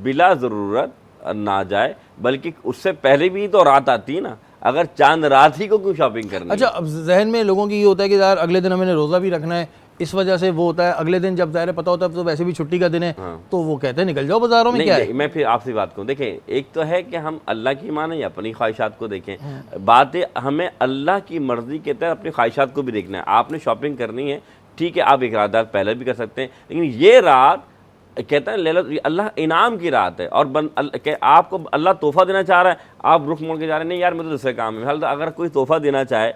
बिला ज़रूरत ना जाए, बल्कि उससे पहले भी तो रात आती है ना। अगर चांद रात ही को क्यों शॉपिंग करनी? अच्छा, अब जहन में लोगों की ये होता है कि यार अगले दिन हमें रोज़ा भी रखना है, इस वजह से वो होता है अगले दिन जब ज़ाहिर पता होता है तो वैसे भी छुट्टी का दिन है, तो वो कहते हैं निकल जाओ बाज़ारों में। क्या है? मैं फिर आपसे बात करूँ, देखें, एक तो है कि हम अल्लाह की माने या अपनी ख्वाहिशात को देखें। बात है हमें अल्लाह की मर्ज़ी के तहत अपनी ख्वाहिशात को भी देखना है। आपने शॉपिंग करनी है, ठीक है, आप इरादा पहले भी कर सकते हैं, लेकिन ये रात कहता है लैलत अल्लाह इनाम की रात है और आपको अल्लाह तोहफ़ा देना चाह रहा है, आप रुख मोड़ के जा रहे हैं, नहीं यार मुझे दूसरे काम है। हाल अगर कोई तोहफ़ा देना चाहे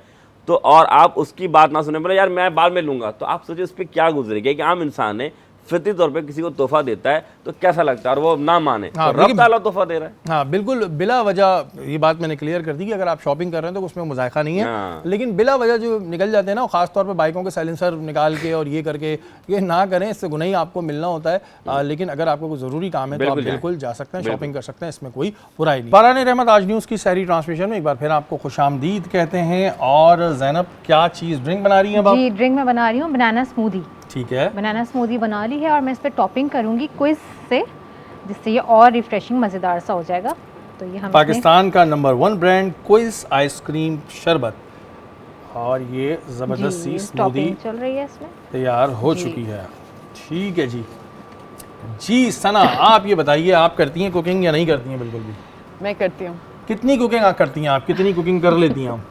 तो और आप उसकी बात ना सुने, बोले यार मैं बाद में लूँगा, तो आप सोचिए उस पर क्या गुजरेगी। कि आम इंसान है, फितरी तौर पे किसी को तोहफा देता है तो कैसा लगता है और वो ना माने, हाँ, तो रब ताला तोहफा दे रहा है। हाँ बिल्कुल, बिला वजह ये बात मैंने क्लियर कर दी कि अगर आप शॉपिंग कर रहे हैं तो उसमें मुज़ायका नहीं है। हाँ। लेकिन बिला वजह जो निकल जाते हैं ना, खास तौर पे बाइकों के साइलेंसर निकाल के और ये करके, ये ना करें, इससे गुनाही आपको मिलना होता है। लेकिन अगर आपको कोई ज़रूरी काम है तो आप बिल्कुल जा सकते हैं, शॉपिंग कर सकते हैं, इसमें कोई बुराई नहीं। बारान रहमत आज न्यूज़ की सहरी ट्रांसमिशन में एक बार फिर आपको खुशामदीद कहते हैं। और ज़ैनब क्या चीज़ ड्रिंक बना रही है? जी, ड्रिंक मैं बना रही हूँ बनाना स्मूदी। ठीक है, बनाना स्मूदी बना ली है और मैं इस पर टॉपिंग करूँगी क्विज से, जिससे ये और रिफ्रेशिंग मज़ेदार सा हो जाएगा। तो ये हम पाकिस्तान का नंबर 1 ब्रांड क्विज आइसक्रीम शरबत, और ये ज़बरदस्त सी स्मूदी चल रही है इसमें, तैयार हो चुकी है। ठीक है जी। जी सना, आप ये बताइए, आप करती हैं कुकिंग या नहीं करती हैं? बिल्कुल भी। मैं करती हूँ। कितनी कुकिंग आप करती हैं? आप कितनी कुकिंग कर लेती हैं? आप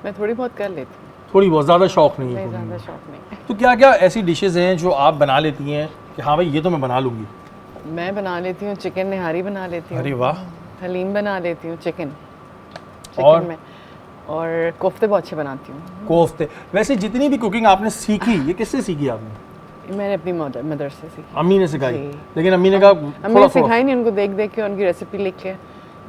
मैं थोड़ी बहुत कर लेती हूँ, थोड़ी बहुत, ज़्यादा शौक नहीं है? ज़्यादा शौक नहीं। तो क्या क्या ऐसी डिशेज़ हैं जो आप बना लेती हैं कि हाँ भाई ये तो मैं बना लूँगी? मैं बना लेती हूँ चिकन निहारी बना लेती हूँ। अरे वाह। हलीम बना लेती हूँ चिकन और? में, और कोफ्ते बहुत अच्छे बनाती हूँ। कोफ्ते। वैसे जितनी भी कुकिंग आपने सीखी, ये किससे सीखी आपने? मैंने अपनी मदर से सीखी। अम्मी ने सिखाई? जी। लेकिन अम्मी ने कहा अम्मी ने सिखाई नहीं, उनको देख देख के, उनकी रेसिपी लिख के।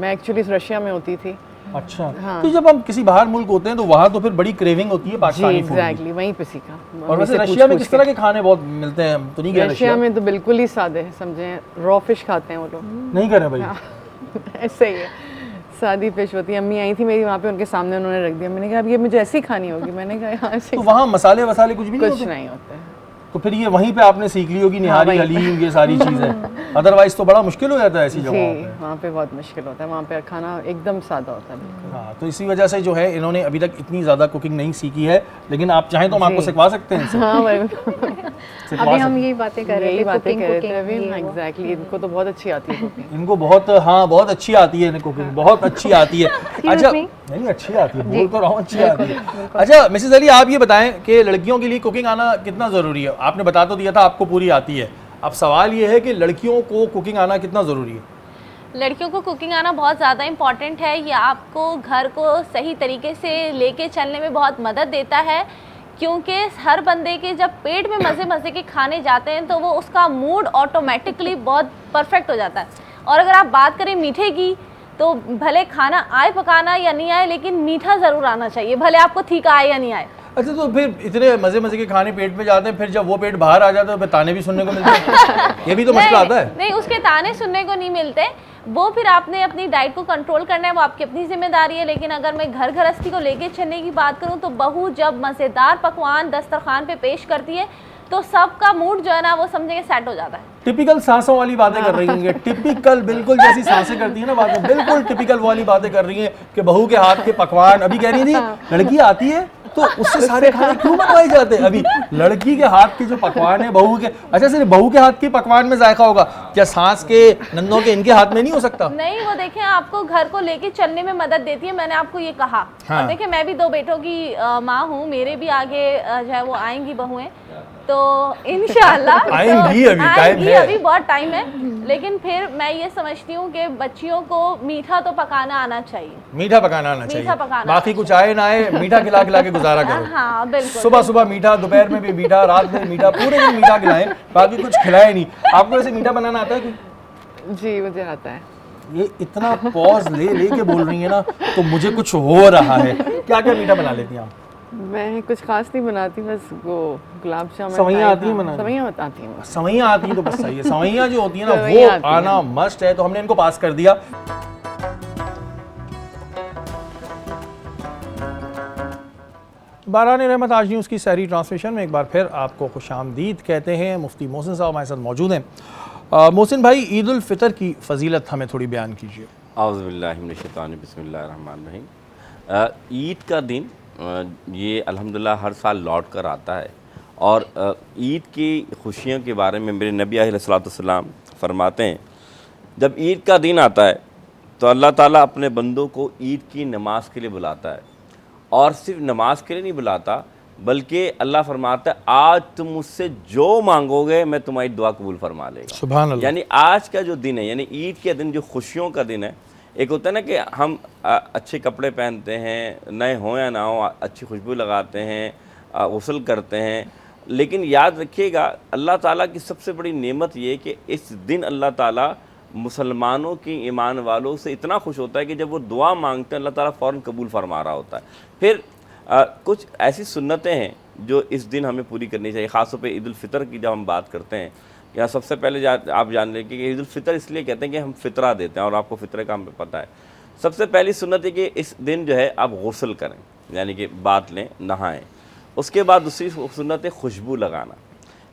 मैं एक्चुअली रशिया में होती थी अच्छा, तो जब हम किसी बाहर मुल्क होते हैं तो वहाँ तो फिर बड़ी क्रेविंग होती है जी पाकिस्तानी फूड की। एग्जैक्टली वहीं पे सीखा। और मम्मी वैसे से रशिया में पूछ-पूछ किस तरह के खाने बहुत मिलते हैं? हम तो नहीं गए रशिया में तो बिल्कुल ही सादे है, समझे, रॉ फिश खाते हैं वो लोग। नहीं करें भाई। ऐसे ही है, सादी फिश होती है। अम्मी आई थी मेरी वहाँ पे, उनके सामने उन्होंने रख दिया, मैंने कहा अब ये मुझे ऐसी खानी होगी, मैंने कहा यहाँ ऐसे तो वहाँ मसाले वसाले कुछ भी नहीं कुछ होते? नहीं होते। तो फिर ये वहीं पे आपने सीख ली होगी निहारी वहीं हलीम ये सारी चीज़ें, अदरवाइज तो बड़ा मुश्किल हो जाता है ऐसी जी जगहों पे। वहाँ पे बहुत मुश्किल होता है, वहाँ पे खाना एकदम सादा होता है बिल्कुल। हाँ, तो इसी वजह से जो है इन्होंने अभी तक इतनी ज़्यादा कुकिंग नहीं सीखी है, लेकिन आप चाहें तो हम आपको सिखवा सकते हैं इनसे। हाँ भाई सिखवा अभी हम सकते हैं। यही बातें कर रहे यही थे, बातें कुकिंग कर रहे थे कुकिंग अभी। ये वो। एग्जैक्टली, इनको तो बहुत अच्छी आती है कुकिंग। इनको बहुत, हाँ बहुत अच्छी आती है इन्हें कुकिंग, बहुत अच्छी आती है। अच्छा, me? नहीं अच्छी आती है, बोल तो रहा हूँ अच्छी आती है। अच्छा मिसेस अली, आप ये बताएं कि लड़कियों के लिए कुकिंग आना कितना ज़रूरी है? आपने बता तो दिया था आपको पूरी आती है, अब सवाल ये है कि लड़कियों को कुकिंग आना कितना ज़रूरी है? लड़कियों को कुकिंग आना बहुत ज़्यादा इम्पॉर्टेंट है। ये आपको घर को सही तरीके से लेके चलने में बहुत मदद देता है, क्योंकि हर बंदे के जब पेट में मज़े मज़े के खाने जाते हैं तो वो उसका मूड ऑटोमेटिकली बहुत परफेक्ट हो जाता है। और अगर आप बात करें मीठे की, तो भले खाना आए पकाना या नहीं आए, लेकिन मीठा ज़रूर आना चाहिए, भले आपको तीखा आए या नहीं आए। अच्छा, तो फिर इतने मज़े मज़े के खाने पेट में जाते हैं, फिर जब वो पेट बाहर आ जाता है तो फिर ताने भी सुनने को मिलते हैं। ये भी तो मसला आता है। नहीं, उसके ताने सुनने को नहीं मिलते, वो फिर आपने अपनी डाइट को कंट्रोल करना है, वो आपकी अपनी जिम्मेदारी है। लेकिन अगर मैं घर गृहस्थी को लेके चलने की बात करूं तो बहू जब मज़ेदार पकवान दस्तरखान पे पेश करती है तो सबका मूड जो है ना वो समझे सेट हो जाता है। टिपिकल सांसों वाली बातें कर रही होंगी, टिपिकल बिल्कुल जैसी सांसें करती है ना बातें, बिल्कुल टिपिकल वाली बातें कर रही हैं कि बहू के हाथ के पकवान। अभी कह रही थी लड़की आती है तो उससे सारे खाने क्यों बनवाए जाते हैं? अभी लड़की के हाथ के जो पकवान है बहू के, अच्छा सिर्फ बहू के हाथ के पकवान में जायका होगा क्या सास के, नंदों के, इनके हाथ में नहीं हो सकता? नहीं, वो देखें आपको घर को लेके चलने में मदद देती है, मैंने आपको ये कहा। हाँ। और देखें मैं भी 2 बेटों की माँ हूँ, मेरे भी आगे जो है वो आएंगी बहुएं, तो इंशाल्लाह आएंगी, अभी टाइम है। अभी बहुत टाइम है। लेकिन फिर मैं ये समझती हूँ कि बच्चियों को मीठा तो पकाना आना चाहिए। मीठा पकाना आना चाहिए, मीठा पकाना बाकी कुछ आए ना आए, मीठा खिला खिला के गुजारा करो। हाँ बिल्कुल। सुबह सुबह मीठा, दोपहर में भी मीठा, रात में मीठा, पूरे दिन मीठा खिलाएं, बाकी कुछ खिलाए नहीं। आपको वैसे मीठा बनाना आता है कि? जी मुझे आता है। ये इतना पॉज ले के बोल रही है ना तो मुझे कुछ हो रहा है। क्या क्या मीठा बना लेती हैं आप? मैं कुछ खास नहीं बनाती, बस वो गुलाब जामुन, सवैयाँ आती हैं बनानी? सवैयाँ आती हैं। सवैयाँ आती हैं तो बस सही है, सवैयाँ जो होती है ना सवैयाँ वो आती हैं। आना मस्ट है, तो हमने इनको पास कर दिया। बारान रहमत आज न्यूज़ की सहरी ट्रांसमिशन में एक बार फिर आपको खुशामदीद कहते हैं। मुफ्ती मोहसिन साहब हमारे साथ मौजूद हैं। मोहसिन भाई, ईद उल फितर की फजीलत हमें थोड़ी बयान कीजिए। औज़ुबिल्लाहि मिनश्शैतानिर बिस्मिल्लाहिर्रहमानिर्रहीम। ईद का दिन ये अल्हम्दुलिल्लाह हर साल लौट कर आता है, और ईद की खुशियों के बारे में मेरे नबी अलैहिस्सलाम फरमाते हैं, जब ईद का दिन आता है तो अल्लाह ताला अपने बंदों को ईद की नमाज के लिए बुलाता है, और सिर्फ नमाज के लिए नहीं बुलाता, बल्कि अल्लाह फरमाता है आज तुम मुझसे जो मांगोगे मैं तुम्हारी दुआ कबूल फरमा लेगा। सुभान अल्लाह। यानी आज का जो दिन है, यानी ईद के दिन जो खुशियों का दिन है, एक होता है ना कि हम अच्छे कपड़े पहनते हैं, नए हों या ना हो, अच्छी खुशबू लगाते हैं, गुस्ल करते हैं, लेकिन याद रखिएगा अल्लाह ताला की सबसे बड़ी नेमत ये है कि इस दिन अल्लाह ताला मुसलमानों की, ईमान वालों से इतना खुश होता है कि जब वो दुआ मांगते हैं अल्लाह ताला फ़ौरन कबूल फरमा रहा होता है। फिर कुछ ऐसी सुन्नतें हैं जो इस दिन हमें पूरी करनी चाहिए। ख़ास तौर पे ईद उल फितर की जब हम बात करते हैं, या सबसे पहले आप जान लें कि ईद उल फितर इसलिए कहते हैं कि हम फितरा देते हैं, और आपको फितरे का हमें पता है। सबसे पहली सुन्नत है कि इस दिन जो है आप गुस्ल करें, यानी कि बात लें, नहाएं। उसके बाद दूसरी सुन्नत है खुशबू लगाना।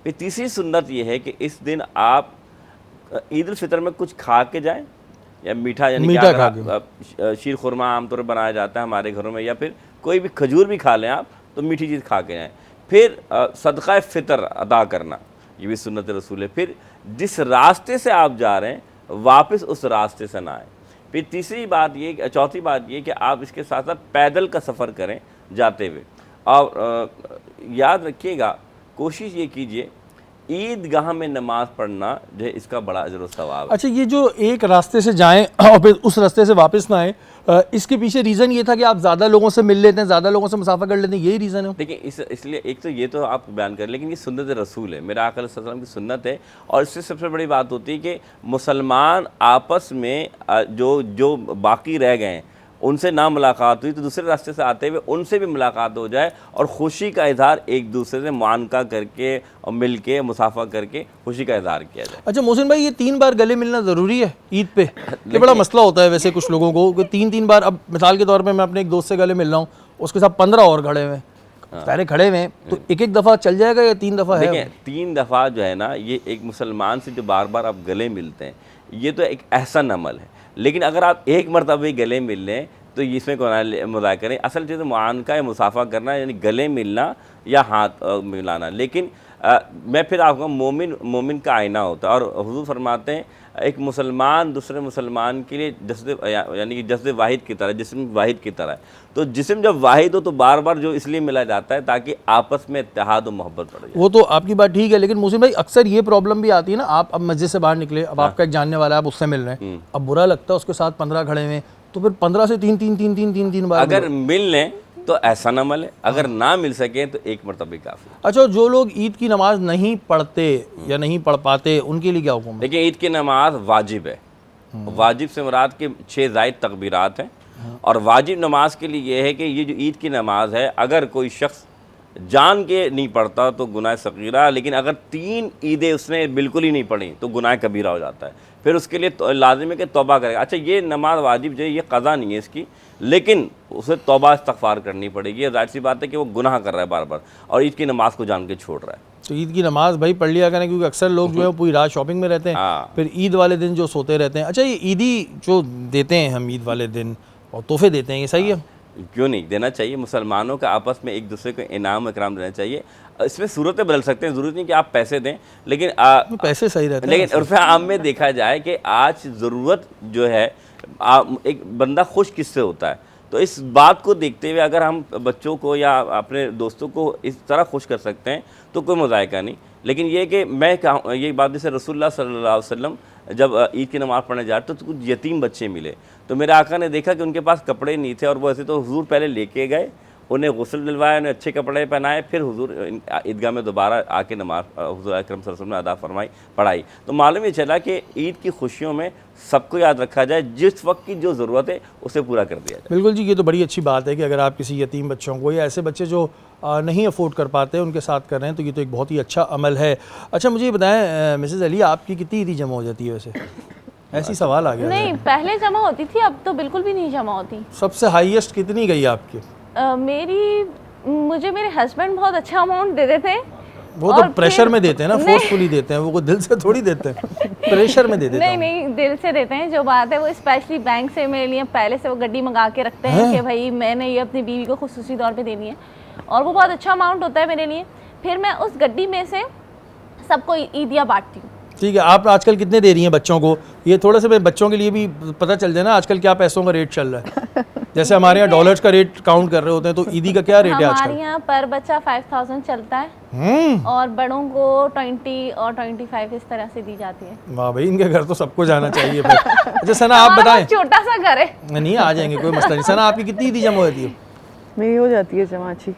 फिर तीसरी सुन्नत ये है कि इस दिन आप ईद उल फितर में कुछ खा के जाएं, या मीठा, यानी मीठा खा के। शीर खुरमा आमतौर पर बनाया जाता है हमारे घरों में, या फिर कोई भी खजूर भी खा लें आप, तो मीठी चीज़ खा के जाएँ। फिर सदक़ा फ़ितर अदा करना, ये भी सुन्नत रसूल है। फिर जिस रास्ते से आप जा रहे हैं वापस उस रास्ते से ना आए। फिर चौथी बात ये कि आप इसके साथ साथ पैदल का सफ़र करें जाते हुए। और याद रखिएगा, कोशिश ये कीजिए ईदगाह में नमाज़ पढ़ना जो है इसका बड़ा अजर व सवाब है। अच्छा, ये जो एक रास्ते से जाएं और फिर उस रास्ते से वापस ना आए, इसके पीछे रीज़न ये था कि आप ज़्यादा लोगों से मिल लेते हैं, ज़्यादा लोगों से मुसाफा कर लेते हैं, यही रीज़न है? देखिए इसलिए एक तो ये तो आप बयान करें, लेकिन ये सुन्नत रसूल है, मेरा आका सल्लल्लाहु अलैहि वसल्लम की सुन्नत है। और इससे सबसे बड़ी बात होती है कि मुसलमान आपस में जो बाकी रह गए हैं उनसे ना मुलाकात हुई तो दूसरे रास्ते से आते हुए उनसे भी मुलाकात हो जाए और खुशी का इजहार एक दूसरे से मुआनका करके और मिल के मुसाफा करके खुशी का इजहार किया जाए। अच्छा मोहसिन भाई, ये 3 बार गले मिलना ज़रूरी है ईद पे? ये बड़ा मसला होता है वैसे कुछ लोगों को कि 3 बार। अब मिसाल के तौर पे मैं अपने एक दोस्त से गले मिल रहा हूँ, उसके साथ 15 और खड़े हुए, सारे खड़े हुए, तो एक दफ़ा चल जाएगा या 3 दफ़ा है? देखिए 3 दफ़ा जो है ना, ये एक मुसलमान से जो बार बार आप गले मिलते हैं ये तो एक एहसन अमल है, लेकिन अगर आप एक मरतबा गले मिल लें तो इसमें कौन मजाक करें। असल चीज़ मुआनका या मुसाफा करना यानी गले मिलना या हाथ मिलाना। लेकिन मैं फिर आपको मोमिन का आईना होता है और हुजूर फरमाते हैं एक मुसलमान दूसरे मुसलमान के लिए जस्द यानी कि जस्द वाहिद की तरह, जिस्म वाहिद की तरह है। तो जिस्म जब वाहिद हो तो बार बार जो इसलिए मिला जाता है ताकि आपस में इत्तेहाद और मोहब्बत बढ़ जाए। वो तो आपकी बात ठीक है, लेकिन मोहसिन भाई अक्सर ये प्रॉब्लम भी आती है ना, आप अब मस्जिद से बाहर निकले, अब आपका एक जानने वाला है, आप उससे मिल रहे हैं, अब बुरा लगता है उसके साथ 15 खड़े हुए, तो फिर 15 से 3 बार अगर मिल लें तो ऐसा न मिले, अगर ना मिल सके तो एक मरतबा काफ़ी। अच्छा, जो लोग ईद की नमाज नहीं पढ़ते या नहीं पढ़ पाते उनके लिए क्या हुक्म है? देखिए ईद की नमाज वाजिब है। वाजिब से मुराद के 6 ज़ायद तकबीरात हैं और वाजिब नमाज के लिए ये है कि ये जो ईद की नमाज है अगर कोई शख्स जान के नहीं पढ़ता तो गुनाह सगीरा, लेकिन अगर 3 ईदें उसने बिल्कुल ही नहीं पढ़ी तो गुनाह कबीरा हो जाता है, फिर उसके लिए तो लाजिम है कि तौबा करेगा। अच्छा, ये नमाज वाजिब जो है ये क़ज़ा नहीं है इसकी, लेकिन उसे तौबा इस्तग़फ़ार करनी पड़ेगी। ज़ाहिर सी बात है कि वो गुनाह कर रहा है बार बार और ईद की नमाज़ को जान के छोड़ रहा है। तो ईद की नमाज भाई पढ़ लिया करें, क्योंकि अक्सर लोग जो है पूरी रात शॉपिंग में रहते हैं, हाँ। फिर ईद वाले दिन जो सोते रहते हैं। अच्छा, ये ईदी जो देते हैं हम ईद वाले दिन और तोहफे देते हैं, ये सही है? क्यों नहीं देना चाहिए। मुसलमानों का आपस में एक दूसरे को इनाम इकराम देना चाहिए। इसमें सूरतें बदल सकते हैं, ज़रूरत नहीं कि आप पैसे दें, लेकिन पैसे सही रहते हैं। लेकिन उर्फ़ आम में देखा जाए कि आज ज़रूरत जो है एक बंदा खुश किससे होता है, तो इस बात को देखते हुए अगर हम बच्चों को या अपने दोस्तों को इस तरह खुश कर सकते हैं तो कोई मज़ायका नहीं। लेकिन ये कि मैं कहूँ ये बात, जैसे रसूलुल्लाह सल्लल्लाहु अलैहि वसल्लम जब ईद की नमाज़ पढ़ने जा रहे तो कुछ यतीम बच्चे मिले, तो मेरे आका ने देखा कि उनके पास कपड़े नहीं थे और वो ऐसे, तो हुजूर पहले लेके गए, उन्हें गुस्ल दिलवाया, उन्हें अच्छे कपड़े पहनाए, फिर हुजूर ईदगाह में दोबारा आके नमाज हुजूर अकरम सल्लल्लाहु अलैहि वसल्लम ने अदा फरमाई, पढ़ाई। तो मालूम ये चला कि ईद की खुशियों में सबको याद रखा जाए, जिस वक्त की जो ज़रूरत है उसे पूरा कर दिया जाए। बिल्कुल जी, ये तो बड़ी अच्छी बात है कि अगर आप किसी यतीम बच्चों को या ऐसे बच्चे जो नहीं अफोर्ड कर पाते उनके साथ कर रहे हैं तो ये तो एक बहुत ही अच्छा अमल है। अच्छा, मुझे ये बताएं मिसेज़ अली, आपकी कितनी ईदी जमा हो जाती है वैसे? ऐसी सवाल आ गया। नहीं, पहले जमा होती थी, अब तो बिल्कुल भी नहीं जमा होती। सबसे हाईएस्ट कितनी गई आपकी? मुझे मेरे हस्बैंड बहुत अच्छा अमाउंट दे देते हैं। वो तो प्रेशर में देते हैं ना, फोर्सफुली देते हैं, वो कोई दिल से थोड़ी देते हैं, प्रेशर में दे देते हैं। नहीं, दिल से देते हैं। जो बात है वो स्पेशली बैंक से मेरे लिए पहले से वो गड्डी मंगा के रखते हैं कि भाई मैंने ये अपनी बीवी को खुसूसी तौर पे देनी है, और वो बहुत अच्छा अमाउंट होता है मेरे लिए। फिर मैं उस गड्डी में से सबको ईदियाँ बांटती हूँ। ठीक है, आप आजकल कितने दे रही हैं बच्चों को? ये थोड़ा सा बच्चों के लिए भी पता चल जाए ना आजकल क्या पैसों का रेट चल रहा है। जैसे हमारे यहाँ डॉलर्स का रेट काउंट कर रहे होते हैं, तो ईदी का क्या रेट है आजकल? हमारे यहाँ पर बच्चा 5000 चलता है और बड़ों को 20 और 25 इस तरह से दी जाती है। वाह भाई, इनके घर तो सबको जाना चाहिए फिर। अच्छा सना, आप बताएं। छोटा सा घर है। नहीं, आ जाएंगे, कोई मसला नहीं। सना, आपकी कितनी ईदी जमा होती है? मेरी हो जाती है जमा अच्छी,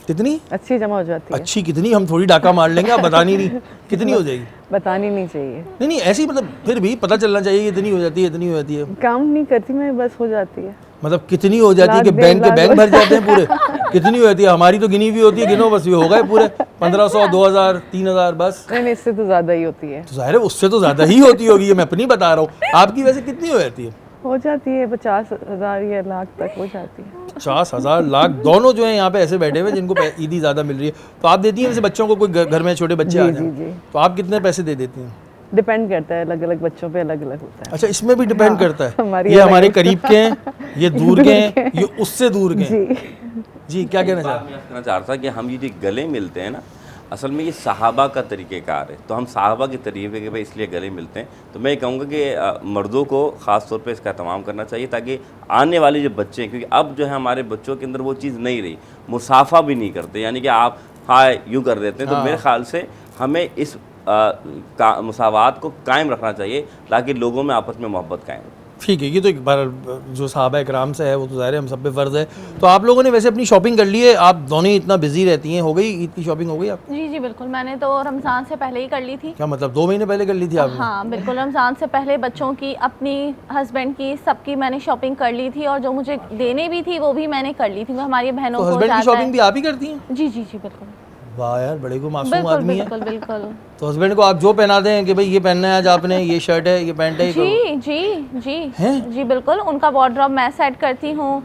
कितनी अच्छी जमा हो जाती है। अच्छी कितनी? हम थोड़ी डाका मार लेंगे, आप बतानी नहीं कितनी हो जाएगी? बतानी नहीं चाहिए। नहीं, ऐसी मतलब फिर भी पता चलना चाहिए कि इतनी हो जाती है, इतनी हो जाती है। काउंट नहीं करती मैं, बस हो जाती है। मतलब कितनी हो जाती है कि बैंक के बैंक भर जाते हैं पूरे? कितनी हो जाती है? हमारी तो गिनी हुई होती है, गिनो बस, ये हो गए पूरे 1500, 2000, 3000 बस। नहीं, इससे तो ज़्यादा ही होती है। तो जाहिर है उससे तो ज़्यादा ही होती होगी, ये मैं अपनी बता रहा हूँ। आपकी वैसे कितनी हो जाती है? हो जाती है 50,000 या लाख तक हो जाती है। 50,000 लाख दोनों जो है यहाँ पे ऐसे बैठे हुए जिनको ईदी ज़्यादा मिल रही है, तो आप देती हैं वैसे बच्चों को? कोई घर में छोटे बच्चे आ जाएं तो आप कितने पैसे दे देती हैं? डिपेंड करता है, अलग अलग बच्चों पे अलग अलग होता है। अच्छा, इसमें भी डिपेंड करता है। हमारी ये हमारे करीब के हैं, ये दूर के हैं, ये उससे दूर के हैं। जी, क्या कहना चाहते हैं? मैं कहना चाह रहा था कि हम ये जो गले मिलते हैं ना, असल में ये सहाबा का तरीक़ेकार है, तो हम सहाबा के तरीक़े के भाई इसलिए गले मिलते हैं। तो मैं कहूँगा कि मर्दों को ख़ास तौर पे इसका एहतमाम करना चाहिए ताकि आने वाले जो बच्चे हैं, क्योंकि अब जो है हमारे बच्चों के अंदर वो चीज़ नहीं रही, मुसाफा भी नहीं करते, यानी कि आप हाय यूँ कर देते हैं। तो मेरे ख़्याल से हमें इस मुसावात को कायम रखना चाहिए ताकि लोगों में आपस में मोहब्बत कायम हो। ठीक है, ये तो एक बार जो सहाबा इकराम से है वो तो ज़ाहिर है हम सब पे फ़र्ज़ है। तो आप लोगों ने वैसे अपनी शॉपिंग कर ली है, आप दोनों ही इतना बिजी रहती हैं, हो गई ईद की शॉपिंग हो गई आप? जी जी बिल्कुल, मैंने तो रमज़ान से पहले ही कर ली थी। क्या मतलब 2 महीने पहले कर ली थी आपने? हाँ बिल्कुल, रमज़ान से पहले बच्चों की, अपनी हस्बैंड की, सबकी मैंने शॉपिंग कर ली थी और जो मुझे देने भी थी वो भी मैंने कर ली थी। हमारी बहनों तो को हस्बैंड की जाता शॉपिंग भी आप ही करती हैं? है। जी जी जी बिल्कुल वाह यार, बड़े को मासूम बिल्कुल आदमी है। बिल्कुल बिल्कुल। तो हस्बैंड को आप जो पहना दें कि भाई ये पहनना है आज आपने, ये शर्ट है, ये पैंट है, ये करो। जी जी जी हैं? जी बिल्कुल, उनका वार्डरोब मैं सेट करती हूँ।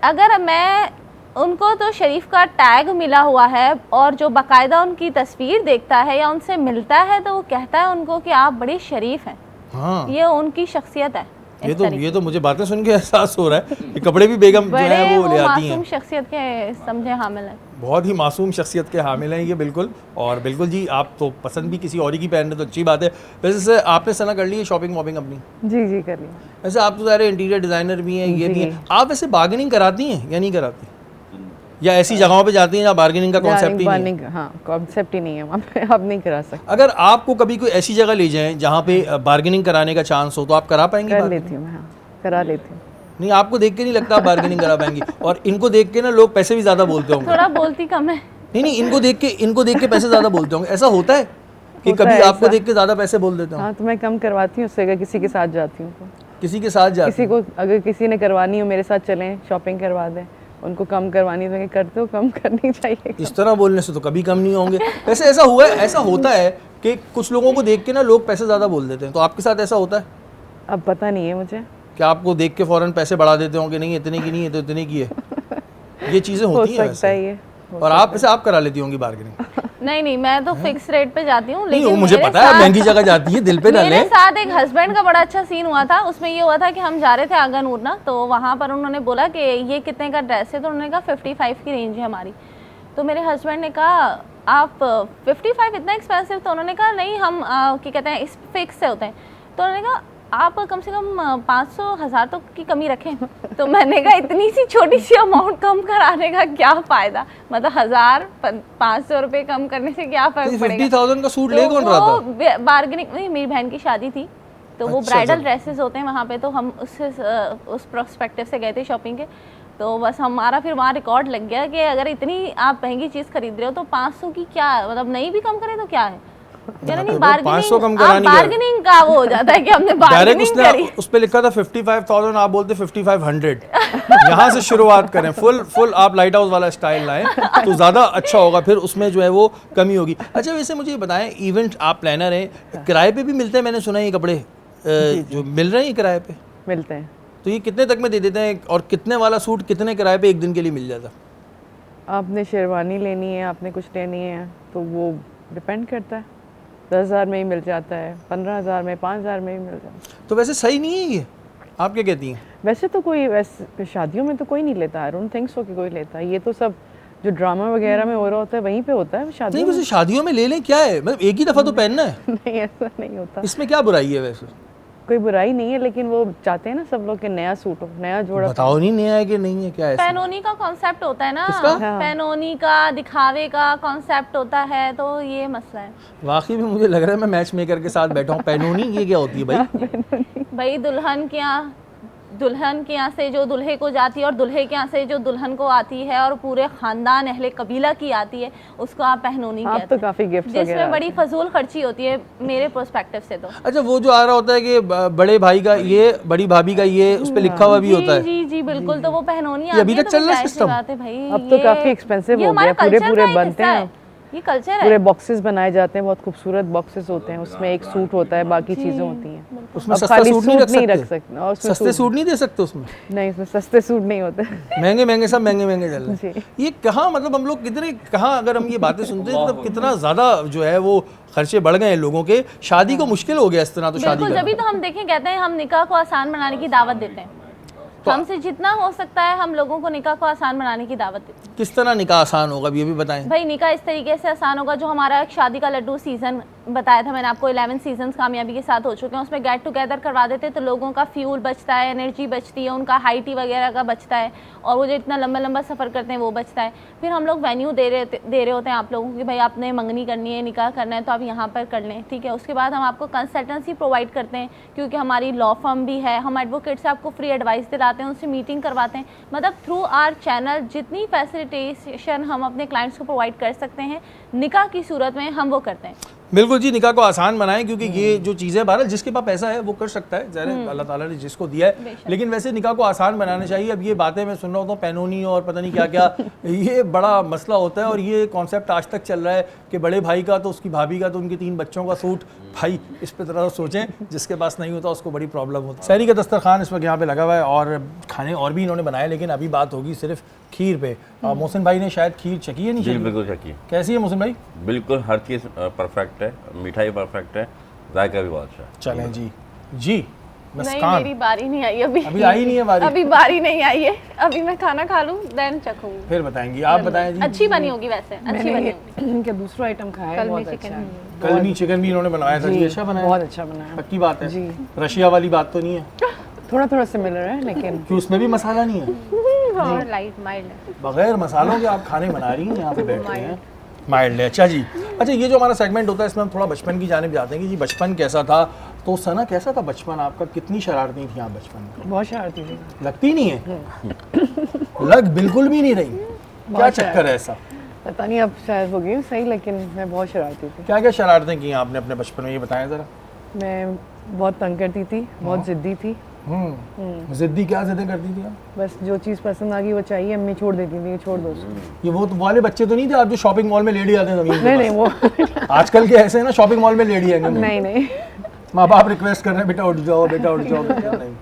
अगर मैं उनको तो शरीफ का टैग मिला हुआ है और जो बाकायदा उनकी तस्वीर देखता है या उनसे मिलता है तो वो कहता है उनको कि आप बड़े शरीफ हैं। हाँ, ये उनकी शख्सियत है। ये तो मुझे बातें सुन के एहसास हो रहा है कि कपड़े भी बेगम जो है बड़े वो ले आती हैं। मासूम शख्सियत के समझे हामिल है। बहुत ही मासूम शख्सियत के हामिल हैं ये, बिल्कुल। और बिल्कुल जी, आप तो पसंद भी किसी और ही की पहन रहे तो अच्छी बात है। वैसे आपने सना कर ली है शॉपिंग वॉपिंग अपनी? जी जी कर लिया। वैसे आप तो सारे इंटीरियर डिज़ाइनर भी हैं, ये भी हैं। आप वैसे बार्गेनिंग कराती हैं या नहीं कराती, या ऐसी जगहों पे जाती हैं जहाँ बार्गेनिंग का कॉन्सेप्ट ही नहीं है? हाँ, कॉन्सेप्ट ही नहीं है वहाँ पे, आप नहीं करा सकते। अगर आपको कभी कोई ऐसी जगह ले जाएं जहाँ पे बार्गेनिंग कराने का चांस हो तो आप करा पाएंगी? कर लेती हूँ मैं, हाँ करा लेती हूँ। नहीं, आपको देख के नहीं लगता आप बार्गेनिंग करा पाएंगी? और इनको देख के ना लोग पैसे भी ज़्यादा बोलते होंगे। थोड़ा बोलती कम है। नहीं, इनको देख के पैसे ज़्यादा बोलते होंगे, ऐसा होता है कि होता कभी है आपको ऐसा। देख के ज़्यादा पैसे बोल देते हो? हाँ तो मैं कम करवाती हूँ उससे, अगर किसी के साथ जाती हूँ तो। किसी के साथ जाते किसी को अगर किसी ने करवानी हो मेरे साथ चलें, शॉपिंग करवा दें, उनको कम करवानी तो करते हो, कम करनी चाहिए। इस तरह बोलने से तो कभी कम नहीं होंगे। वैसे ऐसा हुआ है, ऐसा होता है कि कुछ लोगों को देख के ना लोग पैसे ज़्यादा बोल देते हैं, तो आपके साथ ऐसा होता है? अब पता नहीं है मुझे। क्या आपको देख के फ़ौरन पैसे बढ़ा देते होंगे, नहीं इतने की नहीं है तो इतने की है? ये चीज़ें हो होती हैं सकता है वैसे। ये। और आप वैसे आप करा लेती होंगी बार्गेनिंग? नहीं, मैं तो फिक्स रेट पे जाती हूँ। नहीं, लेकिन वो मुझे मेरे पता है, आप साथ- महंगी जगह जाती है, दिल पे ना मेरे लें। साथ एक हस्बैंड का बड़ा अच्छा सीन हुआ था। उसमें ये हुआ था कि हम जा रहे थे आगा नूर ना, तो वहाँ पर उन्होंने बोला कि ये कितने का ड्रेस है, तो उन्होंने कहा 55 की रेंज है हमारी। तो मेरे हस्बैंड ने कहा आप 55 इतना एक्सपेंसिव? तो उन्होंने कहा नहीं, हम क्या कहते हैं इस फिक्स से होते हैं। तो उन्होंने कहा आप कम से कम 500-1000 तो की कमी रखें। तो मैंने कहा इतनी सी छोटी सी अमाउंट कम कराने का क्या फ़ायदा, मतलब 1000-500 रुपये कम करने से क्या फ़र्क पड़ेगा। 50,000 का सूट ले कौन रहा था? बार्गेनिंग नहीं, मेरी बहन की शादी थी तो वो अच्छा, ब्राइडल अच्छा। ड्रेसेस होते हैं वहाँ पे, तो हम उस प्रोस्पेक्टिव से गए थे शॉपिंग के। तो बस हमारा फिर वहाँ रिकॉर्ड लग गया कि अगर इतनी आप महंगी चीज़ खरीद रहे हो तो 500 की क्या, मतलब नहीं भी कम करे तो क्या है। तो 500 कम करानी है। बार्गेनिंग का वो हो जाता है कि हमने डायरेक्ट बार्गेनिंग करी। उस पे लिखा था 55,000, आप बोलते 5500। यहाँ से शुरुआत करें, फुल आप लाइट हाउस वाला स्टाइल लाएं तो ज़्यादा अच्छा होगा, फिर उसमें जो है वो कमी होगी। अच्छा वैसे मुझे ये बताएं, इवेंट आप प्लानर हैं, किराए पे भी मिलते हैं? मैंने सुना है ये कपड़े जो मिल रहे हैं ये किराए पे? मिलते हैं। तो ये कितने तक में दे देते हैं, और कितने वाला सूट कितने किराए पे एक दिन के लिए मिल जाता? आपने शेरवानी लेनी है, आपने कुछ लेनी है तो वो डिपेंड करता है। 10,000 में ही मिल जाता है, 15,000 में, 5,000 में ही मिल जाता है। तो वैसे सही नहीं है ये, आप क्या कहती हैं? वैसे तो कोई वैसे शादियों में तो कोई नहीं लेता, आई डोंट थिंक सो कि कोई लेता है। ये तो सब जो ड्रामा वगैरह में हो रहा होता है वहीं पे होता है। नहीं शादियों वैसे शादियों में ले लें, क्या है, मतलब एक ही दफ़ा तो पहनना है, में नहीं, ऐसा नहीं होता। इसमें क्या बुराई है वैसे? कोई बुराई नहीं है, लेकिन वो चाहते हैं ना सब लोग कि नया सूट हो, नया जोड़ा। बताओ नहीं नया है कि नहीं है, क्या है? पैनोनी का कॉन्सेप्ट होता है ना, किसका? हाँ। पैनोनी का दिखावे का कॉन्सेप्ट होता है, तो ये मसला है। वाकई में मुझे लग रहा है मैं मैच मेकर के साथ बैठा हूँ। पैनोनी ये क्या होती है भाई? भाई दुल्हन के यहाँ से जो दुल्हे को जाती है और दुल्हे के यहाँ से जो दुल्हन को आती है और पूरे खानदान अहले कबीला की आती है, उसको आप पहनोनी आप कहते तो हैं, काफी गिफ्ट वगैरह जिसमें बड़ी फजूल खर्ची होती है मेरे पर्सपेक्टिव से। तो अच्छा वो जो आ रहा होता है कि बड़े भाई का ये, बड़ी भाभी का ये, उस पे लिखा हुआ भी जी होता है। जी जी बिल्कुल, तो वो पहनोनी ये अभी आती है, तक तो चल रहा है जाहिर सी सिस्टम? बात है भाई, अब तो ये- काफी एक्सपेंसिव ये हो हमारे गया, पूरे culture पूरे का एक बनते हिस्सा हैं। है, ये कल्चर पूरे है। बॉक्सेस बनाए जाते हैं, बहुत खूबसूरत बॉक्सेस होते हैं, उसमें एक सूट होता है, बाकी चीजें होती हैं। उसमें अब सस्ता खाली सूट नहीं रख नहीं रख सकते? सकते, और उसमें सस्ते सूट नहीं दे सकते उसमें? नहीं, इसमें सस्ते सूट नहीं होते। महंगे सब महंगे चल रहे हैं। जी। ये कहाँ, मतलब हम लोग कितने कहाँ, अगर हम ये बातें सुनते हैं तो कितना ज़्यादा जो है वो खर्चे बढ़ गए हैं लोगों के, शादी को मुश्किल हो गया इस तरह तो शादी बिल्कुल, करना। जब भी तो हम देखें, कहते हैं हम निकाह को आसान बनाने की दावत देते हैं, हमसे जितना हो सकता है हम लोगों को निकाह को आसान बनाने की दावत देते हैं। किस तरह निकाह आसान होगा ये भी बताएं। भाई निकाह इस तरीके से आसान होगा, जो हमारा एक शादी का लड्डू सीज़न बताया था मैंने आपको, 11 सीजन्स कामयाबी के साथ हो चुके हैं। उसमें गेट टुगेदर करवा देते तो लोगों का फ्यूल बचता है, एनर्जी बचती है, उनका हाई टी वगैरह का बचता है, और वो जो इतना लंबा लंबा सफ़र करते हैं वो बचता है। फिर हम लोग वेन्यू दे रहे होते हैं आप लोगों की, भाई आपने मंगनी करनी है, निकाह करना है तो आप यहाँ पर कर लें, ठीक है। उसके बाद हम आपको कंसल्टेंसी प्रोवाइड करते हैं, क्योंकि हमारी लॉ फर्म भी है, हम एडवोकेट से आपको फ्री एडवाइस दिलाते हैं, उनसे मीटिंग करवाते हैं। मतलब थ्रू आवर चैनल जितनी फैसिलिटेशन हम अपने क्लाइंट्स को प्रोवाइड कर सकते हैं निकाह की सूरत में हम वो करते हैं। बिल्कुल जी, निकाह को आसान बनाएं, क्योंकि ये जो चीज़ें बहरहाल जिसके पास पैसा है वो कर सकता है, ज़ाहिर अल्लाह ताला ने जिसको दिया है, लेकिन वैसे निकाह को आसान बनाना चाहिए। अब ये बातें मैं सुन रहा हूँ पैनोनी और पता नहीं क्या क्या, ये बड़ा मसला होता है, और ये कॉन्सेप्ट आज तक चल रहा है कि बड़े भाई का तो उसकी भाभी का तो उनके 3 बच्चों का सूट। भाई इस पर तरह सोचें, जिसके पास नहीं होता उसको बड़ी प्रॉब्लम होती है। सहरी का दस्तरखान इस वक्त यहाँ पे लगा हुआ है और खाने और भी इन्होंने बनाए, लेकिन अभी बात होगी सिर्फ खीर पे। मोहसिन भाई ने शायद खीर चखी है, नहीं जी चखी? बिल्कुल चखिए, कैसी है मोहसिन भाई? बिल्कुल हर चीज़ परफेक्ट है, मिठाई परफेक्ट है, जायका भी बहुत अच्छा है। चलें जी जी नहीं, मुस्कान, मेरी बारी नहीं आई अभी। अभी आई नहीं है बारी? अभी बारी नहीं आई है, अभी मैं खाना खा लूँ देन चखूंगी। फिर बताएंगी, आप बताएं जी। अच्छी बनी होगी वैसे, अच्छी बनी होगी। इनका दूसरा आइटम खाया है, बहुत अच्छा है। कलमी चिकन भी इन्होंने बनाया था जी, अच्छा बनाया? बहुत अच्छा बनाया। पक्की बात है जी। रशिया वाली बात तो नहीं है थोड़ा थोड़ा सिमिलर है, लेकिन कि उसमें भी मसाला नहीं है? और लाइट माइल्ड है। बगैर मसालों के आप खाने बना रही हैं, यहाँ पे बैठ रहे हैं। माइल्ड है, अच्छा जी। अच्छा, ये जो हमारा सेगमेंट होता है इसमें हम थोड़ा बचपन की जानिब जाते हैं कि जी बचपन कैसा था। तो सना कैसा था बचपन आपका, कितनी शरारती थी आप बचपन में? बहुत शरारती थी। लगती नहीं है, लग बिल्कुल भी नहीं रही, क्या चक्कर है ऐसा? पता नहीं अब शायद हो गई सही, लेकिन मैं बहुत शरारती थी। क्या क्या शरारतें की आपने अपने बचपन में, ये बताएं ज़रा। मैं बहुत तंग करती थी, बहुत ज़िद्दी थी। जिद्दी, क्या जिद्दें करती थी आप? बस जो चीज़ पसंद आ गई वो चाहिए, अम्मी छोड़ देती थी, छोड़ दो उसको। ये वो तो वाले बच्चे तो नहीं थे आप जो शॉपिंग मॉल में लेडी आते हैं ज़मीन के नहीं नहीं पास? वो आजकल के ऐसे हैं ना, शॉपिंग मॉल में लेडी आएंगे, नहीं नहीं। माँ बाप रिक्वेस्ट कर रहे हैं बेटा उठ जाओ, बेटा उठ जाओ, बेटा नहीं।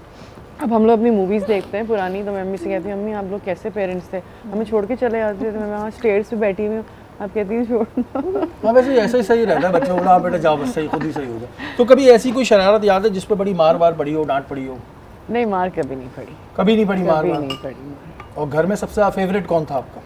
अब हम लोग अपनी मूवीज़ देखते हैं पुरानी, तो मैं अम्मी से कहती हूँ अम्मी आप लोग कैसे पेरेंट्स थे, हमें छोड़ के चले जाते थे, मैं वहाँ स्टेयर्स पे बैठी हुई हूँ, आप कहती हैं छोड़। हाँ वैसे ऐसा ही सही रहता है, बच्चों को बेटा जाओ बस, सही खुद ही सही हो जाए। तो कभी ऐसी कोई शरारत याद है जिस पे बड़ी मार वार पड़ी हो, डांट पड़ी हो? नहीं, मार कभी नहीं पड़ी, कभी नहीं पड़ी मार कभी वार? नहीं पड़ी मार। और घर में सबसे फेवरेट कौन था आपका?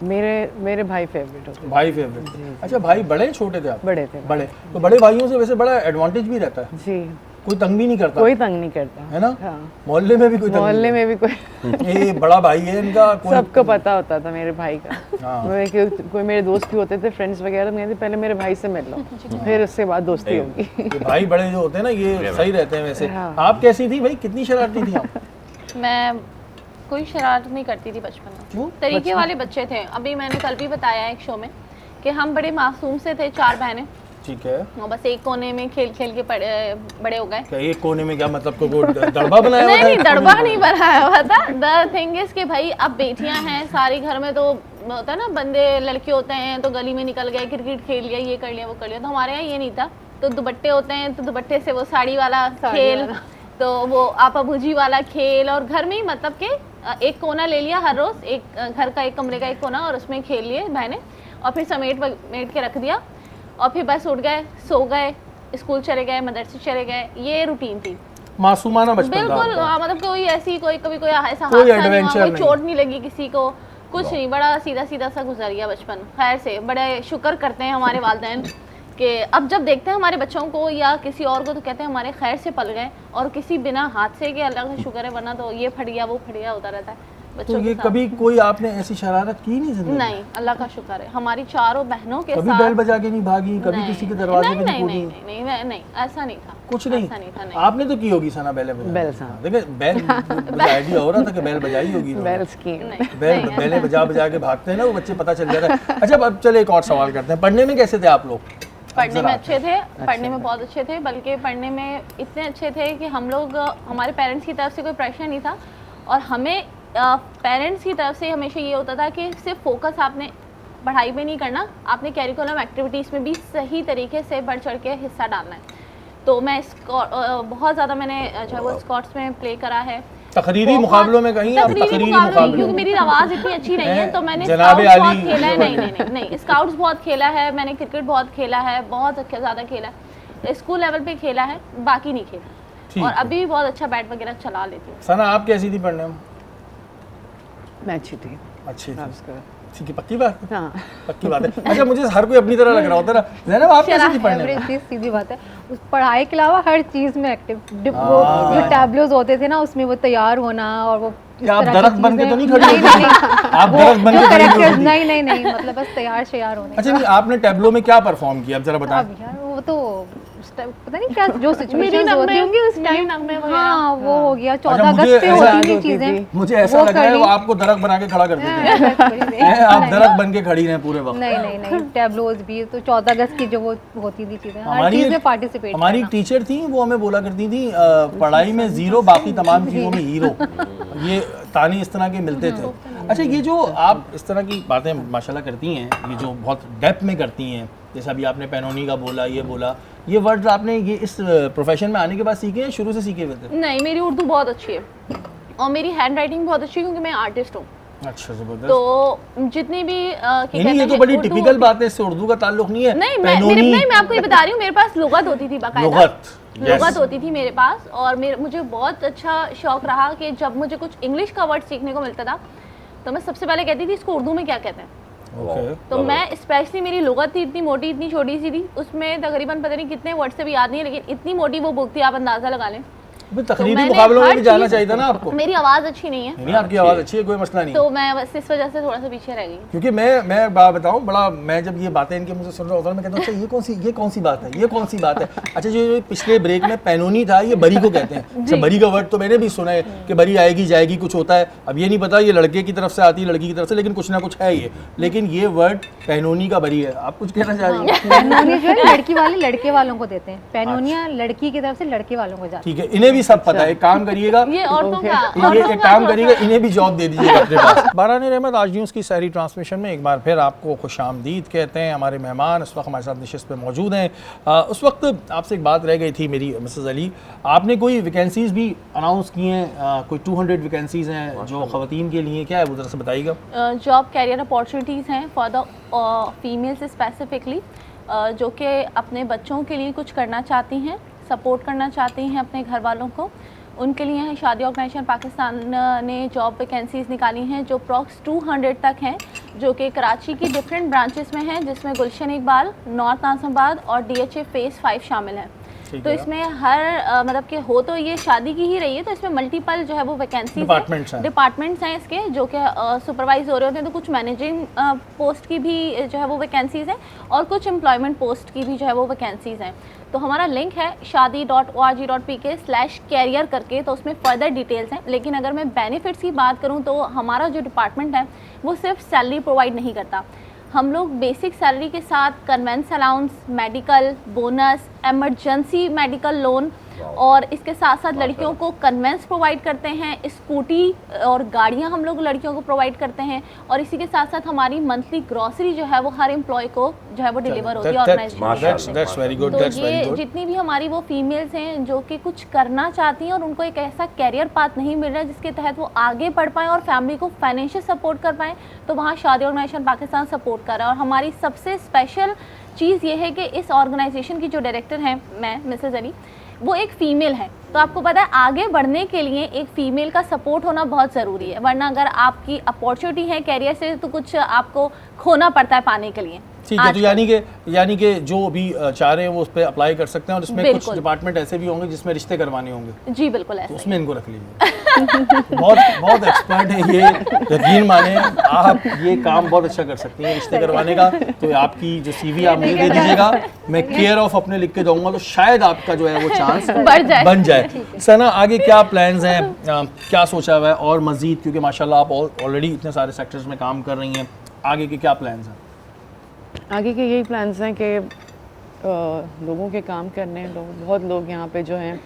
मेरे भाई फेवरेट होते, भाई फेवरेट। अच्छा, भाई बड़े हैं छोटे थे आप? बड़े थे। बड़े, तो बड़े भाइयों से वैसे बड़ा एडवांटेज भी रहता है, जी, कोई तंग भी नहीं करता, कोई तंग नहीं करता, है ना? हाँ। मोहल्ले में भी कोई तंग मोहल्ले में भी कोई नहीं? ये बड़ा भाई है इनका, कोई सबको पता होता था मेरे भाई का। हाँ। कोई मेरे दोस्त भी होते थे, फ्रेंड्स वगैरह, मैं कहती पहले मेरे भाई से मिल लो, फिर उसके बाद दोस्ती होगी। ये भाई बड़े जो होते हैं ना ये सही रहते हैं वैसे। हाँ। आप कैसी थी भाई, कितनी शरारती थी आप? मैं कोई शरारत नहीं करती थी बचपन में, क्यों? तरीके वाले बच्चे थे। अभी मैंने कल भी बताया एक शो में कि हम बड़े मासूम से थे, 4 बहनें, ठीक है। और बस एक कोने में खेल खेल के बड़े हो गए। क्या एक कोने में क्या मतलब को दड़बा बनाया हुआ नहीं था? नहीं, दड़बा नहीं बनाया हुआ था। द थिंग इज कि भाई अब बेटियां हैं सारी घर में, तो होता है ना बंदे लड़के होते हैं तो गली में निकल गए, क्रिकेट खेल लिया, ये कर लिया वो कर लिया। तो हमारे यहाँ ये नहीं था, तो दुपट्टे होते हैं तो दुपट्टे से वो साड़ी वाला खेल, तो वो आपा भुजी वाला खेल, और घर में ही मतलब कि एक कोना ले लिया हर रोज, एक घर का एक कमरे का एक कोना, और उसमें खेल लिए बहनें, और फिर समेट के रख दिया, और फिर बस उठ गए, सो गए, स्कूल चले गए, मदरसे चले गए, ये रूटीन थी। मासूमाना बचपन था बिल्कुल, आपका। हाँ, मतलब कोई ऐसी कभी कोई ऐसा कोई हादसा नहीं हुआ, adventure कोई नहीं। चोट नहीं लगी किसी को, कुछ नहीं, बड़ा सीधा सीधा सा गुजर गया बचपन। खैर से बड़े शुक्र करते हैं हमारे वालिदैन कि अब जब देखते हैं हमारे बच्चों को या किसी और को तो कहते हैं हमारे खैर से पल गए, और किसी बिना हादसे के अल्लाह का शुक्र है, वरना तो ये फट गया वो फट गया होता रहता है तो बच्चों ये के साथ। कभी कोई आपने ऐसी शरारत की नहीं जिंदगी में? नहीं, अल्लाह का शुक्र है हमारी चारों बहनों के कभी साथ। बैल बजा के नहीं भागी, कभी नहीं, किसी के दरवाजे नहीं, पे नहीं नहीं, कूदी? नहीं, नहीं, ऐसा नहीं था, कुछ नहीं? ऐसा नहीं था, नहीं। आपने तो की होगी सना बैल बजाई? बैल, हाँ। देखिए बैल आइडिया हो रहा था कि बैल बजाई होगी इन्होंने। Bell scheme. नहीं, बैल नहीं, बैलें बजा बजा के भागते हैं ना वो बच्चे, पता चल जाता है। अच्छा अब चले एक और सवाल करते हैं, पढ़ने में कैसे थे आप लोग? पढ़ने में अच्छे थे, पढ़ने में बहुत अच्छे थे, बल्कि पढ़ने में इतने अच्छे थे कि हम लोग, हमारे पेरेंट्स की तरफ से कोई प्रेशर नहीं था, और हमें पेरेंट्स की तरफ से हमेशा ये होता था कि सिर्फ फोकस आपने पढ़ाई पे नहीं करना, आपने कैरिकुलम एक्टिविटीज़ में भी सही तरीके से बढ़ चढ़ के हिस्सा डालना है। तो मैं बहुत ज़्यादा मैंने जो है वो स्कॉट्स में प्ले करा है, तकरीरी मुकाबलों में कहीं आप तकरीरी मुकाबलों क्योंकि मेरी आवाज़ इतनी अच्छी नहीं है, तो मैंने जनाब स्काउट्स बहुत आली खेला है। नहीं, स्काउट्स बहुत खेला है मैंने, क्रिकेट बहुत खेला है, बहुत ज़्यादा खेला है, स्कूल लेवल पे खेला है, बाकी नहीं खेला। ठीक और है। अभी भी बहुत अच्छा बैट वगैरह चला लेती हूँ। सना आप कैसी थी पढ़ने में? मैं अच्छी थी। अच्छी थी, उसका ठीक है, पक्की बात है? हाँ पक्की बात है। अच्छा, मुझे हर कोई अपनी तरह लग रहा होता है ना। ज़ैनब आप कैसी थी पढ़ने में? एवरेज थी, सीधी बात है। उस पढ़ाई के अलावा हर चीज़ में एक्टिव। हाँ। जो टैबलोज होते थे ना, उसमें वो तैयार होना और वो क्या आप दरख्त बन के तो नहीं खड़ी नहीं, होती? नहीं, आप दरख्त बन जो के खड़ी नहीं characters- होती? नहीं, मतलब बस तैयार शेयार होने अच्छा, नहीं आपने टैबलो में क्या परफॉर्म किया, अब जरा बताएं। अब यार वो तो उस टाइम पता नहीं क्या जो मेरी सिचुएशंस नगमे- होती होंगी उस मेरी टाइम। नगमे वगैरह। हाँ वो हो गया, अच्छा, 14 मुझे अगस्त पे ऐसा- होती थी होती चीजें। थी। मुझे ऐसा वो लग रहा है करी। वो आपको दरख्त बना के खड़ा कर देते हैं। हैं, आप दरख्त बन के खड़ी रहे पूरे वक्त। नहीं टैबलोज भी तो 14 अगस्त की जो वो होती थी चीजें, हर चीज में पार्टिसिपेट हमारी टीचर थी, वो हमें बोला करती थी पढ़ाई में जीरो, बाकी तमाम चीज़ों में हीरो। ये ताने इस तरह के मिलते थे। अच्छा, ये जो आप इस तरह की बातें माशाल्लाह करती हैं, ये जो बहुत डेप्थ में करती हैं, जैसे अभी आपने पैनोनी का बोला, ये वर्ड आपने ये इस प्रोफेशन में आने के बाद सीखे हैं, शुरू से सीखे हुए थे? नहीं, मेरी उर्दू बहुत अच्छी है और मेरी हैंड राइटिंग बहुत अच्छी है क्योंकि मैं आर्टिस्ट हूँ। अच्छा, जबरदस्त। तो जितनी भी ये तो बड़ी टिपिकल बात है, इससे उर्दू का ताल्लुक नहीं है। नहीं, पैनोनी- मैं आपको ये बता रही हूँ, मेरे पास लुगत होती थी बाकायदा। लुगत होती थी मेरे पास और मुझे बहुत अच्छा शौक रहा कि जब मुझे कुछ इंग्लिश का वर्ड सीखने को मिलता था तो मैं सबसे पहले कहती थी इसको उर्दू में क्या कहते हैं। ओके। तो मैं स्पेशली, मेरी लुगत थी इतनी मोटी, इतनी छोटी सी थी, उसमें तकरीबन पता नहीं कितने वर्ड से भी याद नहीं है, लेकिन इतनी मोटी वो बुक थी, आप अंदाजा लगा लें। तकरीरी मैंने मुकाबलों में हर भी जाना चीज़- चाहिए था ना आपको। मेरी आवाज़ अच्छी नहीं है नहीं, आपकी आवाज़ अच्छी है, कोई मसला नहीं है। तो मैं बस इस वजह से थोड़ा सा पीछे रह गई। क्योंकि मैं बात बताऊं, बड़ा मैं जब ये बातें इनके मुझसे सुन रहा होता हूं, मैं कहता हूं अच्छा ये कौन सी बात है, ये कौन सी बात है। अच्छा, जो पिछले ब्रेक में पैनोनी था, ये बरी को कहते हैं। अच्छा, बरी का वर्ड तो मैंने भी सुना है कि बरी आएगी जाएगी कुछ होता है। अब ये नहीं पता ये लड़के की तरफ से आती है लड़की की तरफ से, लेकिन कुछ ना कुछ है ये। लेकिन ये वर्ड पैनोनी का बरी है। आप कुछ कहना चाह रही हैं? पैनोनिया जो है लड़की वाले लड़के वालों को देते हैं, पैनोनिया लड़की की तरफ से लड़के वालों को जाती ठीक है, इन्हें भी सब पता है। एक काम करिएगा, ये औरतों का ये एक काम करिएगा, इन्हें भी जॉब दे दीजिएगा अपने पास। बारान रहमत आज न्यूज़ की सहरी ट्रांसमिशन में एक बार फिर आपको खुशामदीद कहते हैं। हमारे मेहमान इस वक्त हमारे साथ नशिस्त पे मौजूद हैं। उस वक्त आपसे एक बात रह गई थी मेरी, मिसेस अली, आपने कोई वैकेंसीज़ भी अनाउंस की हैं, कोई 200 वैकेंसीज़ हैं जो ख़वातीन के लिए, क्या है वो ज़रा से बताइएगा। जॉब कैरियर अपॉर्चुनिटीज़ हैं फॉर द फीमेल्स स्पेसिफिकली, जो कि अपने बच्चों के लिए कुछ करना चाहती हैं, सपोर्ट करना चाहती हैं अपने घर वालों को। उनके लिए है शादी ऑर्गेनाइजेशन पाकिस्तान ने जॉब वैकेंसीज़ निकाली हैं जो अप्रॉक्स 200 तक हैं, जो कि कराची की डिफरेंट ब्रांचेस में हैं, जिसमें गुलशन इकबाल, नॉर्थ नाज़िमाबाद और DHA फेज़ 5 शामिल हैं। तो इसमें हर मतलब कि हो तो ये शादी की ही रही है, तो इसमें मल्टीपल जो है वो वैकेंसीज डिपार्टमेंट्स हैं इसके, जो कि सुपरवाइज हो रहे होते हैं। तो कुछ मैनेजिंग पोस्ट की भी जो है वो वैकेंसीज़ हैं और कुछ एम्प्लॉयमेंट पोस्ट की भी जो है वो वैकेंसीज़ हैं। तो हमारा लिंक है shadi.org.pk/career करके, तो उसमें फ़र्दर डिटेल्स हैं। लेकिन अगर मैं बेनिफिट्स की बात करूँ तो हमारा जो डिपार्टमेंट है वो सिर्फ सैलरी प्रोवाइड नहीं करता। हम लोग बेसिक सैलरी के साथ convince allowance, medical, bonus, emergency medical loan और इसके साथ साथ लड़कियों को कन्वेंस प्रोवाइड करते हैं, स्कूटी और गाड़ियां हम लोग लड़कियों को प्रोवाइड करते हैं। और इसी के साथ साथ हमारी मंथली ग्रॉसरी जो है वो हर एम्प्लॉय को जो है वो डिलीवर होती है ऑर्गेनाइजेशन। दैट्स वेरी गुड, तो दैट्स वेरी ये गुड। जितनी भी हमारी वो फीमेल्स हैं जो कि कुछ करना चाहती हैं और उनको एक ऐसा कैरियर पाथ नहीं मिल रहा है जिसके तहत वो आगे बढ़ पाएँ और फैमिली को फाइनेंशियल सपोर्ट कर पाएँ, तो वहाँ शादी ऑर्गेनाइजेशन पाकिस्तान सपोर्ट कर रहा है। और हमारी सबसे स्पेशल चीज़ ये है कि इस ऑर्गेनाइजेशन की जो डायरेक्टर हैं, मैं मिसेस अली, वो एक फ़ीमेल है। तो आपको पता है आगे बढ़ने के लिए एक फ़ीमेल का सपोर्ट होना बहुत ज़रूरी है, वरना अगर आपकी अपॉर्चुनिटी है कैरियर से तो कुछ आपको खोना पड़ता है पाने के लिए। ठीक है, तो यानी कि जो भी चाह रहे हैं वो उस पर अप्लाई कर सकते हैं। और इसमें कुछ डिपार्टमेंट ऐसे भी होंगे जिसमें रिश्ते करवाने होंगे। जी बिल्कुल ऐसा, तो उसमें इनको रख लीजिए। बहुत एक्सपर्ट है ये, यकीन माने आप ये काम बहुत अच्छा कर सकती हैं रिश्ते करवाने का। तो आपकी जो CV आप मुझे दे दीजिएगा, मैं केयर ऑफ अपने लिख के दूंगा, तो शायद आपका जो है वो चांस बन जाए। सना, आगे क्या प्लान्स हैं, क्या सोचा हुआ है और मज़ीद, क्योंकि माशाल्लाह आप ऑलरेडी इतने सारे सेक्टर्स में काम कर रही हैं, आगे के क्या प्लान्स हैं? आगे के यही प्लान्स हैं कि लोगों के काम करने हैं। बहुत लोग यहाँ पे जो हैं,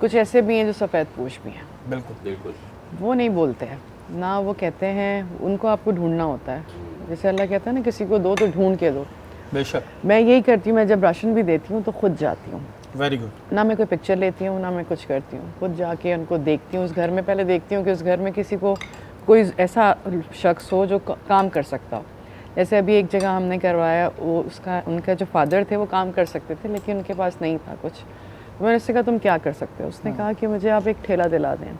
कुछ ऐसे भी हैं जो सफ़ेद पोश भी हैं, बिल्कुल वो नहीं बोलते हैं ना, वो कहते हैं उनको आपको ढूंढना होता है। जैसे अल्लाह कहता है ना, किसी को दो तो ढूंढ के दो। बेशक, मैं यही करती हूँ। मैं जब राशन भी देती हूँ तो खुद जाती हूँ, वेरी गुड। ना मैं कोई पिक्चर लेती हूँ ना मैं कुछ करती हूँ, खुद जाके उनको देखती हूँ। उस घर में पहले देखती हूँ कि उस घर में किसी को कोई ऐसा शख्स हो जो काम कर सकता हो। जैसे अभी एक जगह हमने करवाया, वो उनका जो फादर थे वो काम कर सकते थे लेकिन उनके पास नहीं था कुछ, तो मैंने उससे कहा तुम क्या कर सकते हो? उसने कहा कि मुझे आप एक ठेला दिला दें,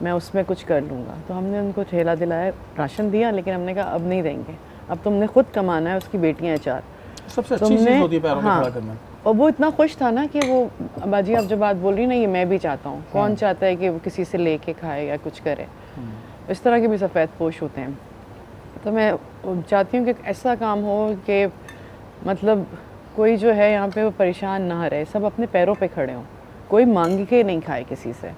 मैं उसमें कुछ कर लूँगा। तो हमने उनको ठेला दिलाया, राशन दिया, लेकिन हमने कहा अब नहीं देंगे, अब तुमने खुद कमाना है, उसकी बेटियाँ 4। सबसे अच्छी चीज़ होती है पैरों पे खड़ा करना। और वो इतना खुश था ना कि वो बाजी आप जो बात बोल रही ना, ये मैं भी चाहता हूँ। कौन चाहता है कि वो किसी से लेके खाए या कुछ करे? इस तरह के भी सफ़ेद पोश होते हैं। तो मैं चाहती हूँ कि ऐसा काम हो कि मतलब कोई जो है यहाँ पे वो परेशान ना रहे, सब अपने पैरों पे खड़े हों, कोई मांग के नहीं खाए किसी से।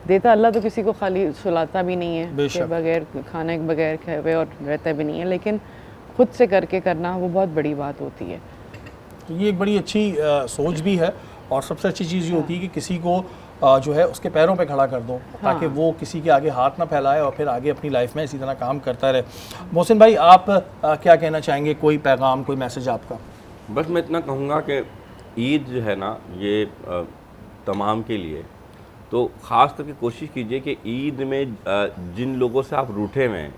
देता अल्लाह तो किसी को खाली सुलाता भी नहीं है कि बगैर खाने के बगैर खाए हुए और रहता भी नहीं है, लेकिन खुद से करके करना वो बहुत बड़ी बात होती है। तो ये एक बड़ी अच्छी सोच भी है, और सबसे अच्छी चीज़ ये होती है कि किसी को जो है उसके पैरों पे खड़ा कर दो, ताकि वो किसी के आगे हाथ ना फैलाए और फिर आगे अपनी लाइफ में इसी तरह काम करता रहे। मोहसिन भाई, आप क्या कहना चाहेंगे? कोई पैगाम, कोई मैसेज आपका? बस मैं इतना कहूँगा कि ईद जो है ना, ये तमाम के लिए, तो ख़ास करके कोशिश कीजिए कि ईद में जिन लोगों से आप रूठे हुए हैं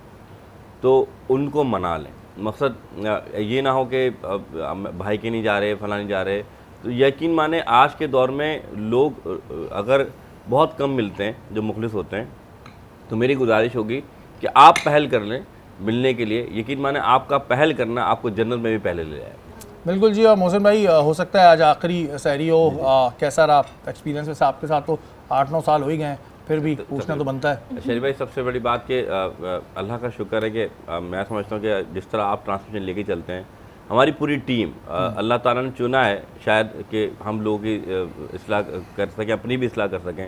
तो उनको मना लें। मकसद ये ना हो कि भाई के नहीं जा रहे, फला नहीं जा रहे। तो यकीन माने आज के दौर में लोग अगर बहुत कम मिलते हैं जो मुखलिस होते हैं, तो मेरी गुजारिश होगी कि आप पहल कर लें मिलने के लिए। यकीन माने आपका पहल करना आपको जन्नत में भी पहले ले जाएगा। बिल्कुल जी। और मोहसिन भाई, हो सकता है आज आखिरी सहरी हो, कैसा रहा एक्सपीरियंस? वैसे आपके साथ तो 8-9 साल हो ही गए हैं, फिर भी पूछना तो बनता है। शरीफ भाई, सबसे बड़ी बात कि अल्लाह का शुक्र है कि मैं समझता हूँ कि जिस तरह आप ट्रांसमिशन लेके चलते हैं, हमारी पूरी टीम, अल्लाह ताला ने चुना है शायद कि हम लोगों की इस्लाह कर सकें, अपनी भी इस्लाह कर सकें।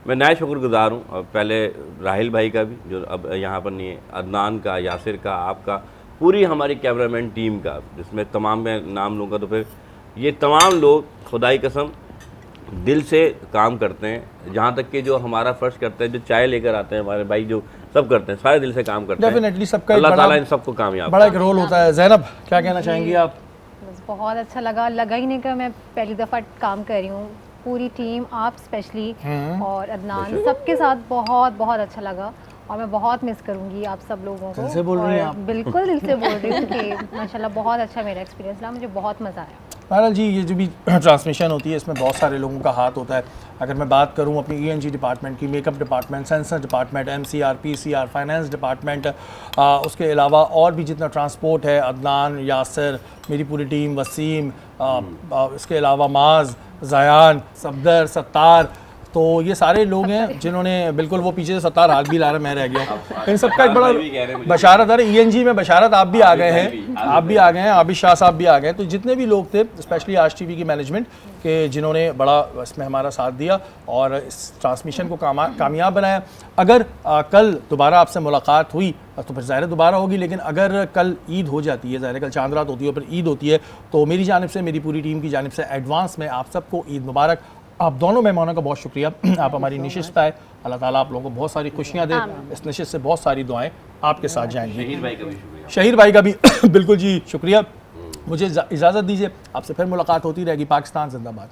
मैं नया शुक्रगुजार हूँ पहले राहिल भाई का भी, जो अब यहाँ पर नहीं है, अदनान का, यासिर का, आपका, पूरी हमारी कैमरामैन टीम का, जिसमें तमाम मैं नाम लूँगा तो फिर ये तमाम लोग खुदाई कसम दिल से काम करते हैं। जहाँ तक कि जो हमारा फ़र्ज करते हैं, जो चाय लेकर आते हैं हमारे भाई, जो सब करते हैं, सारे दिल से काम करते हैं। डेफिनेटली सबका अल्लाह ताला इन सबको कामयाब, बड़ा एक रोल होता है। ज़ैनब, क्या कहना चाहेंगी आप? बस बहुत अच्छा लगा ही नहीं कि मैं पहली दफ़ा काम कर रही हूँ, पूरी टीम, आप स्पेशली और अदनान, सबके साथ बहुत बहुत अच्छा लगा। और मैं बहुत मिस करूँगी आप सब लोगों को। दिल से बोल रही हैं आप? बिल्कुल दिल से बोल रही हूँ कि माशाल्लाह बहुत अच्छा मेरा एक्सपीरियंस रहा, मुझे बहुत मज़ा आया। बहरहाल जी, ये जो भी ट्रांसमिशन होती है इसमें बहुत सारे लोगों का हाथ होता है। अगर मैं बात करूं अपनी ENG डिपार्टमेंट की, makeup department, sensor department, MCR, PCR, finance department, उसके अलावा और भी जितना ट्रांसपोर्ट है, अदनान, यासिर, मेरी पूरी टीम, वसीम, इसके अलावा माज, ज़यान, सफदर, सत्तार, तो ये सारे लोग हैं जिन्होंने बिल्कुल, वो पीछे से सत्तार हाथ भी ला रहा, मैं रह गया। इन सबका एक बड़ा बशारत है। ENG में बशारत आप भी आ गए हैं, आप भी आ गए हैं, आबिद शाह साहब भी आ गए हैं। तो जितने भी लोग थे, स्पेशली आज TV की मैनेजमेंट के, जिन्होंने बड़ा इसमें हमारा साथ दिया और इस ट्रांसमिशन को कामयाब बनाया। अगर कल दोबारा आपसे मुलाकात हुई तो फिर ज़ाहिर दोबारा होगी, लेकिन अगर कल ईद हो जाती है, ज़ाहिर कल चांद रात होती है और फिर ईद होती है, तो मेरी जानिब से, मेरी पूरी टीम की जानिब से एडवांस में आप सबको ईद मुबारक। आप दोनों मेहमानों का बहुत शुक्रिया, आप हमारी नशिश पे आए। अल्लाह ताला आप लोगों को बहुत सारी खुशियाँ दे, इस नशिश से बहुत सारी दुआएं आपके साथ जाएंगी। शहीर भाई का भी शुक्रिया। शहीर भाई का भी बिल्कुल जी शुक्रिया। मुझे इजाज़त दीजिए, आपसे फिर मुलाकात होती रहेगी। पाकिस्तान जिंदाबाद।